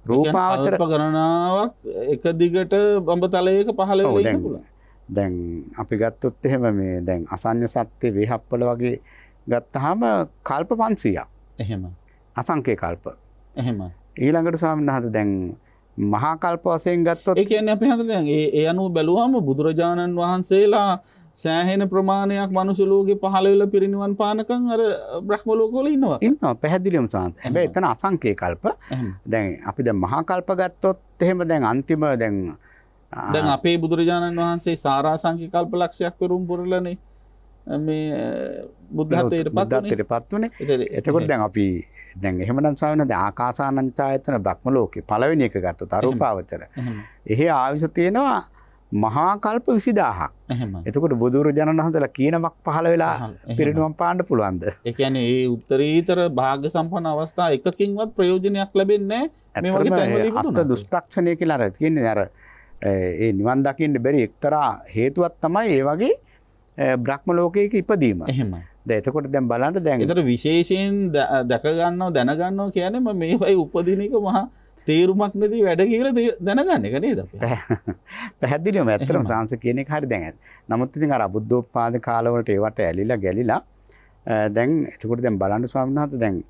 රූපාවචර කල්ප ගණනාවක් එක දිගට බඹතලයක පහළ වෙලා ඉන්න පුළුවන්. දැන් අපි ගත්තොත් එහෙම මේ දැන් අසඤ්ඤ සත්‍ය වේහප්පල වගේ ගත්තාම කල්ප 500ක්. එහෙම. අසංකේය කල්ප. එහෙම. ඊළඟට ස්වාමීන් වහන්සේ දැන් මහා කල්ප වශයෙන් ගත්තොත් ඒ කියන්නේ අපි හඳුනන ඒ අනුව බැලුවාම බුදුරජාණන් වහන්සේලා සෑහෙන ප්‍රමාණයක් මනුෂ්‍ය ලෝකේ පහළ වෙලා පිරිනිවන් පානකම් අර බ්‍රහ්ම ලෝකවල ඉන්නවා පැහැදිලිවම සාන්ත. හැබැයි එතන අසංකේය කල්ප. දැන් අපි දැන් මහා කල්ප ගත්තොත් එහෙම දැන් අන්තිම දැන් අපේ බුදුරජාණන් වහන්සේ සාරාංශික කල්ප ලක්ෂයක් පෙරම් පුරලානේ මේ බුද්ධත්වයටපත් උනේ. එතකොට දැන් අපි දැන් එහෙමනම් සාවන දැන් ආකාසානංචායතන බ්‍රහ්ම ලෝකේ පළවෙනි එක ගත්තොත් අරූපාවචර. එහි ආයුෂ තියෙනවා මහා කල්ප 20000ක්. එතකොට බුදුරජාණන් වහන්සේලා කීනමක් පහළ වෙලා පිරිනුවම් පාන්න පුළුවන්ද? ඒ කියන්නේ ඒ උත්තරීතර භාග්‍ය සම්පන්න අවස්ථා එකකින්වත් ප්‍රයෝජනයක් ලැබෙන්නේ නැහැ. මේ වගේ තැන්වල අෂ්ට දුෂ්ටක්ෂණය කියලා අර තියෙන්නේ අර ඒ නිවන් දකින්න බැරි එක්තරා හේතුවක් තමයි ඒ වගේ බ්‍රහ්ම ලෝකයක ඉපදීම. එහෙමයි. දැන් එතකොට දැන් බලන්න දැන් ඒතර විශේෂයෙන් දැක ගන්නව දැන ගන්නව කියන්නේ මම මේ වගේ උපදින එක මහා තේරුමක් නැති වැඩ කියලා දැනගන්න එක නේද අපි. පැහැදිලිවම ඇත්තටම සාංශ කියන එක හරි දැන්. නමුත් ඉතින් අර අබුද්ධෝත්පාද කාලවලට ඒවට ඇලිලා ගැලිලා දැන් එතකොට දැන් බලන්න ස්වාමීන් වහන්සේ දැන්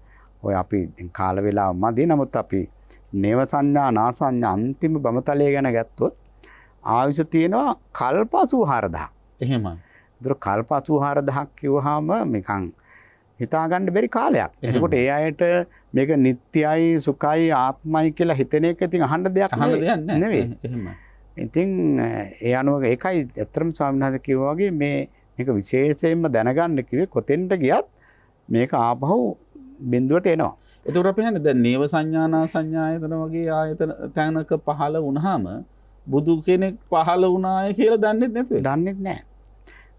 ඔය අපි කාල වේලාව මදි නමුත් අපි නේව සංඥා නා සංඥා අන්තිම බමතලයේ ගැන ගත්තොත් ආයුෂ තියෙනවා කල්ප 84000. එහෙමයි. ඒතර කල්ප 84000ක් කිව්වහම නිකන් හිතා ගන්න බැරි කාලයක්. එතකොට ඒ අයට මේක නිට්ටයයි සුඛයි ආත්මයි කියලා හිතෙන එක ඉතින් අහන්න දෙයක් නෙවෙයි. එහෙමයි. ඉතින් ඒ අනුව ඒකයි ඇත්තටම ස්වාමීන් වහන්සේ කිව්වා වගේ මේක විශේෂයෙන්ම දැනගන්න කිව්වේ කොතෙන්ට ගියත් මේක ආපහු බිඳුවට එනවා. ඒතකොට අපි හන්නේ දැන් නේව සංඥානා සංඥායතන වගේ ආයතන තැනක පහළ වුණාම බුදු කෙනෙක් පහළ වුණාය කියලා දන්නෙත් නැතුව. දන්නෙත් නැහැ.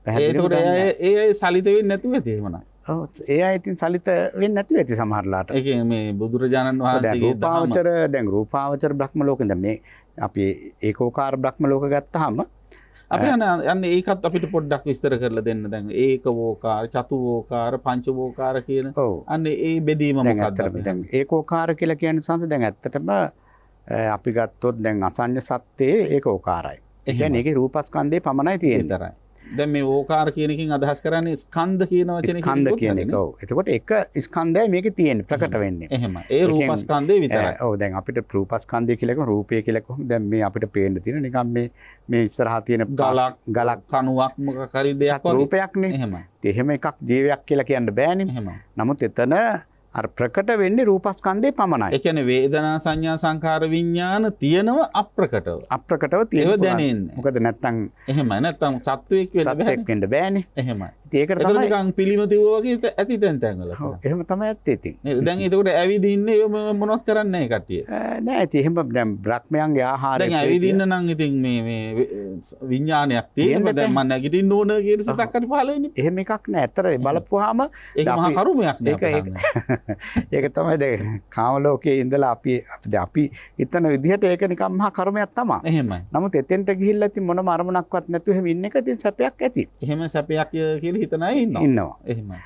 ඒතකොට ඒ අය සලිත වෙන්නේ නැතුව ඇති එහෙමනම්. ඔව් ඒ අය ඉතින් සලිත වෙන්නේ නැතුව ඇති සමහරලාට. ඒ කියන්නේ මේ බුදුරජාණන් වහන්සේගේ දැන් රූපාවචර බ්‍රහ්ම ලෝකෙන් දැන් මේ අපි ඒකෝකාර බ්‍රහ්ම ලෝක ගත්තාම අපි යන්නේ ඒකත් අපිට පොඩ්ඩක් විස්තර කරලා දෙන්න. දැන් ඒකවෝකාර චතුවෝකාර පංචවෝකාර කියන අන්නේ ඒ බෙදීම මොකක්ද? දැන් ඒකෝකාර කියලා කියන්නේ සංස දැන් ඇත්තටම අපි ගත්තොත් දැන් අසඤ්ඤ සත්‍යයේ ඒකෝකාරයි. ඒ කියන්නේ ඒකේ රූපස්කන්ධේ පමණයි තියෙන්නේ. දැන් මේ ඕකාර කියන එකෙන් අදහස් කරන්නේ ස්කන්ධ කියන වචනේ ස්කන්ධ කියන එක. ඔව්. එතකොට එක ස්කන්ධයයි මේකේ තියෙන්නේ ප්‍රකට වෙන්නේ. එහෙමයි. ඒ රූපස්කන්ධේ විතරයි. ඔව් දැන් අපිට රූපස්කන්ධය කියලා කියමු රූපය කියලා කොහොමද දැන් මේ අපිට පේන්න තියෙන නිකන් මේ ඉස්සරහා තියෙන ගලක් කණුවක් මොකක් හරි දෙයක් වගේ රූපයක්නේ. එහෙමයි. එහෙම එකක් ජීවයක් කියලා කියන්න බෑනේ. එහෙමයි. නමුත් එතන අර ප්‍රකට වෙන්නේ රූපස්කන්ධේ පමණයි. ඒ කියන්නේ වේදනා සංඥා සංකාර විඥාන තියෙනව අප්‍රකටව. අප්‍රකටව තියෙන ඒව දැනෙන්නේ. මොකද නැත්තම් එහෙමයි. නැත්තම් සත්වයක් වෙන්න බෑ. සත්‍යක් වෙන්න බෑනේ. එහෙමයි. ඉතින් ඒකට ඒක තමයි නිකන් පිළිම තියුවා වගේ ඇති තැන් තැන්වල. එහෙම තමයි ඇත්තේ ඉතින්. දැන් ඒකට ඇවිදින්නේ මොනවත් කරන්නේ නැහැ කට්ටිය. නෑ ඉතින් එහෙම දැන් බ්‍රහ්මයන්ගේ ආහාරය දැන් ඇවිදින්න නම් ඉතින් මේ විඥානයක් තියෙනවා. දැන් මම නැගිටින්න ඕන කියන සිතක් හරි පහළ වෙන්නේ. එහෙම එකක් නෑ. ඇත්තට බලපුවාම ඒක මහා කරුමයක් නේ. ඒක තමයි දැන් කාම ලෝකයේ ඉඳලා අපි හිතන විදිහට ඒක නිකන් මහා කර්මයක් තමයි. එහෙමයි. නමුත් එතෙන්ට ගිහිල්ලා ඉතින් මොනම අරමුණක්වත් නැතුව එහෙම ඉන්න එක ඉතින් සැපයක් ඇති. එහෙම සැපයක් කියලා හිතන අය ඉන්නවා. ඉන්නවා. එහෙමයි.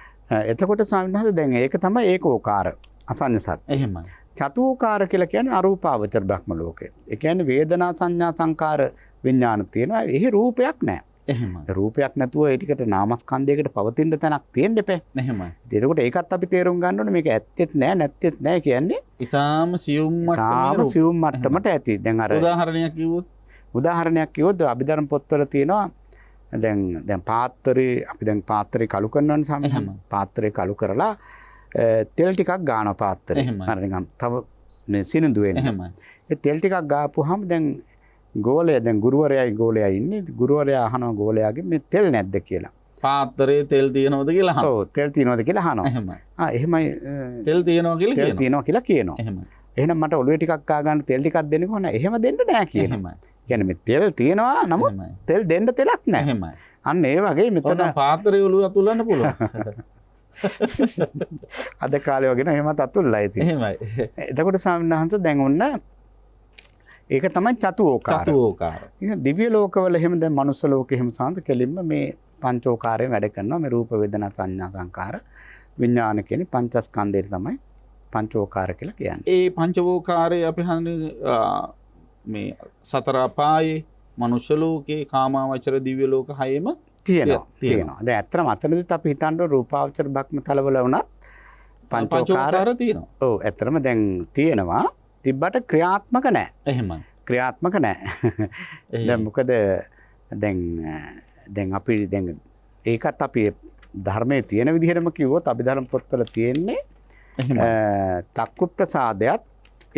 එතකොට ස්වාමීන් වහන්සේ දැන් ඒක තමයි ඒකෝකාර අසඤ්ඤ සත්‍ය. එහෙමයි. චතුෝකාර කියලා කියන්නේ අරූපාවචර බ්‍රහ්ම ලෝකය. ඒ කියන්නේ වේදනා සංඥා සංකාර විඥාන තියෙනවා. එහි රූපයක් නැහැ. එහෙමයි. රූපයක් නැතුව ඒ ටිකට නාමස්කන්ධයකට පවතින තැනක් තියෙන්න එපා. එහෙමයි. එතකොට ඒකත් අපි තේරුම් ගන්න ඕනේ මේක ඇත්තෙත් නැහැ නැත්තෙත් නැහැ කියන්නේ. ඊටාම සියුම් මට්ටමේ සියුම් මට්ටමට ඇති. දැන් අර උදාහරණයක් කිව්වොත් අභිධර්ම පොත්වල තියෙනවා දැන් පාත්‍රේ අපි දැන් පාත්‍රේ කළු කරනවනේ සමහරවිට පාත්‍රේ කළු කරලා තෙල් ටිකක් ගානවා පාත්‍රේ. අර නිකන් තව මේ සිනිඳු වෙන්නේ. එහෙමයි. ඒ තෙල් ටිකක් ගාපුවාම දැන් ගෝලයා දැන් ගුරුවරයයි ගෝලයා ඉන්නේ. ගුරුවරයා අහනවා ගෝලයාගෙන් මේ තෙල් නැද්ද කියලා. පාත්‍රේ තෙල් තියෙනවද කියලා අහනවා. ඔව් තෙල් තියෙනවද කියලා අහනවා. එහෙමයි. එහෙමයි තෙල් තියෙනවා කියලා කියනවා. තෙල් තියෙනවා කියලා කියනවා. එහෙමයි. එහෙනම් මට ඔළුවේ ටිකක් ගා ගන්න තෙල් ටිකක් දෙන්න කොහොමද? එහෙම දෙන්න නෑ කියනවා. එහෙමයි. කියන්නේ මේ තෙල් තියෙනවා නමුත් තෙල් දෙන්න තෙලක් නෑ. එහෙමයි. අන්න ඒ වගේ මෙතන පාත්‍රේ ඔළුව අතුල්ලන්න පුළුවන්. අද කාලේ වගේ නෝ එහෙමත් අතුල්ලා ඉතින්. එහෙමයි. එතකොට ස්වාමීන් වහන්සේ දැන් ඔන්න ඒක තමයි චතුෝකාර. චතුෝකාර. ඉතින් දිව්‍ය ලෝකවල එහෙම දැන් මනුස්ස ලෝකෙ එහෙම සාන්ත කෙලින්ම මේ පංචෝකාරයෙන් වැඩ කරනවා. මේ රූප වේදනා සංඥා සංකාර විඥාන කියන පංචස්කන්ධය තමයි පංචෝකාර කියලා කියන්නේ. ඒ පංචවෝකාරයේ අපි හඳුනන මේ සතර අපායේ මනුෂ්‍ය ලෝකේ කාමාවචර දිව්‍ය ලෝක හයෙම තියෙනවා. දැන් ඇත්තටම අතනදිත් අපි හිතන්න රූපාවචර භක්මතලවල වුණත් පංචෝකාර තියෙනවා. ඔව් ඇත්තටම දැන් තියෙනවා. තිබ්බට ක්‍රියාත්මක නැහැ. එහෙමයි. ක්‍රියාත්මක නැහැ. දැන් මොකද දැන් අපි දැන් ඒකත් අපි ධර්මයේ තියෙන විදිහටම කිව්වොත් අභිධර්ම පොත්වල තියෙන්නේ චක්කු ප්‍රසාදයත්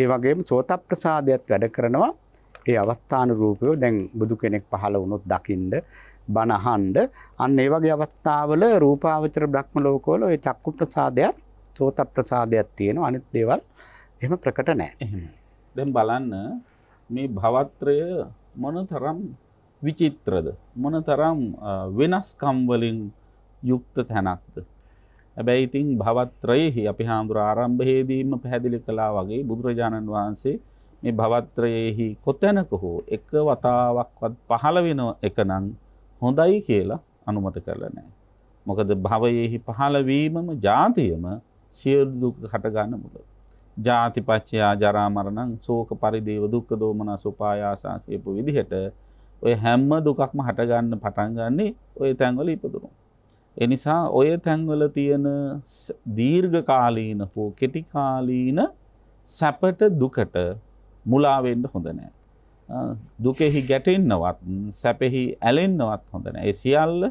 ඒ වගේම සෝත ප්‍රසාදයත් වැඩ කරනවා. ඒ අවස්ථානුරූපව දැන් බුදු කෙනෙක් පහළ වුණොත් දකින්න බණ අහන්න අන්න ඒ වගේ අවස්ථාවල රූපාවචර බ්‍රහ්ම ලෝකවල ඒ චක්කු ප්‍රසාදයත් සෝත ප්‍රසාදයත් තියෙනවා. අනිත් දේවල් එහෙම ප්‍රකට නැහැ. දැන් බලන්න මේ භවත්‍රය මොනතරම් විචිත්‍රද මොනතරම් වෙනස්කම් වලින් යුක්ත තැනක්ද. හැබැයි ඉතින් භවත්‍රයෙහි අපි හාමුදුර ආරම්භයේදීම පැහැදිලි කළා වගේ බුදුරජාණන් වහන්සේ මේ භවත්‍රයෙහි කොතැනක හෝ එක වතාවක්වත් පහළ වෙන එක නම් හොඳයි කියලා අනුමත කරලා නැහැ. මොකද භවයේහි පහළ වීමම ජාතියම සියලු දුක් හට ගන්න මුල. ජාතිපච්චය ජරා මරණං ශෝක පරිදේව දුක්ඛ දෝමනස උපායාසා කියපු විදිහට ඔය හැම දුකක්ම හට ගන්න පටන් ගන්නේ ඔය තැන්වල ඉපදුණු. ඒ නිසා ඔය තැන්වල තියෙන දීර්ඝ කාලීන හෝ කෙටි කාලීන සැපට දුකට මුලා වෙන්න හොඳ නැහැ. දුකෙහි ගැටෙන්නවත් සැපෙහි ඇලෙන්නවත් හොඳ නැහැ. ඒ සියල්ල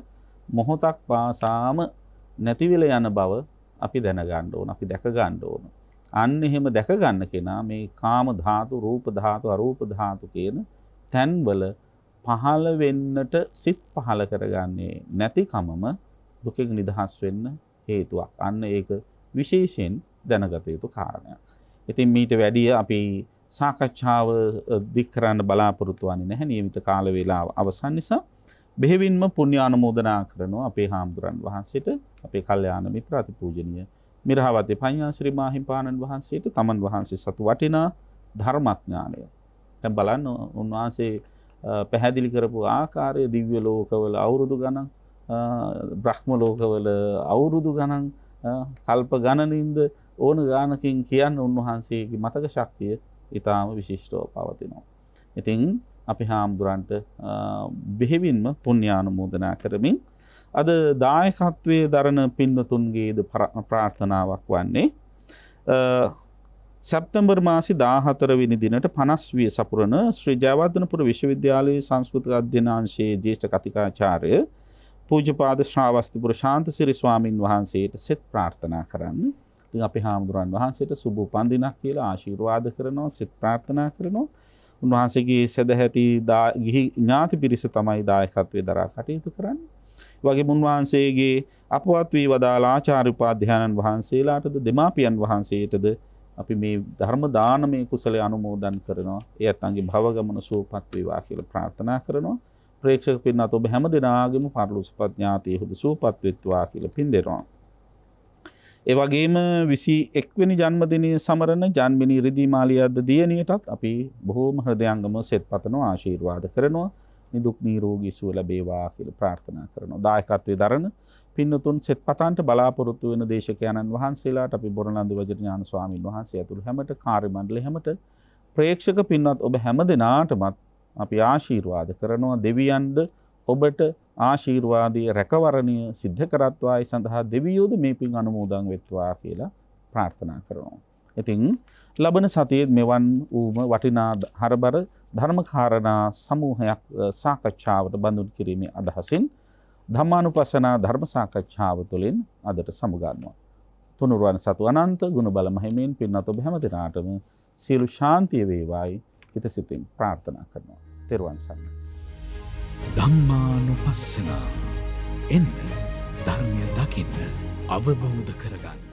මොහොතක් පාසාම නැති වෙලා යන බව අපි දැනගන්න ඕන. අපි දැක ගන්න ඕන. අන්න එහෙම දැක ගන්න කෙනා මේ කාම ධාතු, රූප ධාතු, අරූප ධාතු කියන තැන්වල පහළ වෙන්නට සිත් පහළ කරගන්නේ නැතිකමම දුකෙන් නිදහස් වෙන්න හේතුවක්. අන්න ඒක විශේෂයෙන් දැනගත යුතු කාරණයක්. ඉතින් මීට වැඩිය අපි සාකච්ඡාව දික් කරන්න බලාපොරොත්තු වෙන්නේ නැහැ. නියමිත කාල වේලාව අවසන් නිසා බෙහෙවින්ම පුණ්‍ය ආනුමෝදනා කරනවා අපේ හාමුදුරන් වහන්සේට, අපේ කල්යාණ මිත්‍ර අතිපූජනීය මිරහවතී පඤ්ඤාශ්‍රී මාහිම්පාණන් වහන්සේට තමන් වහන්සේ සතු වටිනා ධර්මඥානය. දැන් බලන්න උන්වහන්සේ පැහැදිලි කරපු ආකාරය දිව්‍ය ලෝකවල අවුරුදු ගණන්, බ්‍රහ්ම ලෝකවල අවුරුදු ගණන්, කල්ප ගණනින්ද ඕන ගානකින් කියන්න උන්වහන්සේගේ මතක ශක්තිය ඊටාම විශිෂ්ටව පවතිනවා. ඉතින් අපි හාමුදුරන්ට බෙහෙවින්ම පුණ්‍යානුමෝදනා කරමින් අද දායකත්වයේ දරන පින්වතුන්ගේද ප්‍රාර්ථනාවක් වන්නේ සැප්තැම්බර් මාසි 14 වෙනි දිනට 50 විය සපුරන ශ්‍රී ජයවර්ධනපුර විශ්වවිද්‍යාලයේ සංස්කෘතික අධ්‍යනාංශයේ ජ්‍යෙෂ්ඨ කතිකාචාර්ය පූජ්‍යපාද ශ්‍රාවස්තිපුර ශාන්තසිරි ස්වාමින් වහන්සේට සෙත් ප්‍රාර්ථනා කරන්න. ඉතින් අපි හාමුදුරන් වහන්සේට සුබ උපන්දිනක් කියලා ආශිර්වාද කරනවා, සෙත් ප්‍රාර්ථනා කරනවා. උන්වහන්සේගේ සදැහැති ගිහි ඥාති පිරිස තමයි දායකත්වයේ දරා කටයුතු කරන්නේ. වගේ උන්වහන්සේගේ අපවත් වී වදාළ ආචාර්ය උපාධ්‍යානන් වහන්සේලාටද දෙමාපියන් වහන්සේටද අපි මේ ධර්ම දානමය කුසලයේ අනුමෝදන් කරනවා. ඒ අත්ංගේ භව ගමන සුවපත් වේවා කියලා ප්‍රාර්ථනා කරනවා. ප්‍රේක්ෂක පින්නත් ඔබ හැම දිනාගෙම පරලෝකසපත් ඥාතියෙහුද සුවපත් වෙත්වා කියලා පින් දෙනවා. ඒ වගේම 21 වෙනි ජන්මදිනයේ සමරන ජන්මිනී රිදී මාලියද්ද දියණියටත් අපි බොහෝම හෘදයාංගම සෙත් පතනවා, ආශිර්වාද කරනවා. නිදුක් නිරෝගී සුව ලැබේවා කියලා ප්‍රාර්ථනා කරනවා. දායකත්වයේ දරන පින්නතුන් සෙත් පතන්ට බලාපොරොත්තු වෙන දේශකයන්න් වහන්සේලාට අපි බොරණන්දේ වජිරඥාන ස්වාමීන් වහන්සේ ඇතුළු හැමට කාර්ය මණ්ඩලය හැමට ප්‍රේක්ෂක පින්වත් ඔබ හැම දිනාටමත් අපි ආශිර්වාද කරනවා. දෙවියන්ද ඔබට ආශිර්වාදයේ රැකවරණය සිද්ධ කරත්වායි සඳහා දෙවියෝද මේ පින් අනුමෝදන් වෙත්වා කියලා ප්‍රාර්ථනා කරනවා. ඉතින් ලබන සතියේ මෙවන් ඌම වටිනා හරබර ධර්මකාරණා සමූහයක් සාකච්ඡාවට බඳුන් කිරීමේ අදහසින් ධම්මානුපස්සනා ධර්ම සාකච්ඡාව තුළින් අදට සමුගන්නවා. තුනුරුවන් සතු අනන්ත ගුණ බල මහිමෙන් පින්වත් ඔබ හැම දිනාටම සියලු ශාන්තිය වේවායි හිත සිතින් ප්‍රාර්ථනා කරනවා. තෙරුවන් සරණයි. ධම්මානුපස්සනා එන්න ධර්මය දකින්න අවබෝධ කරගන්න.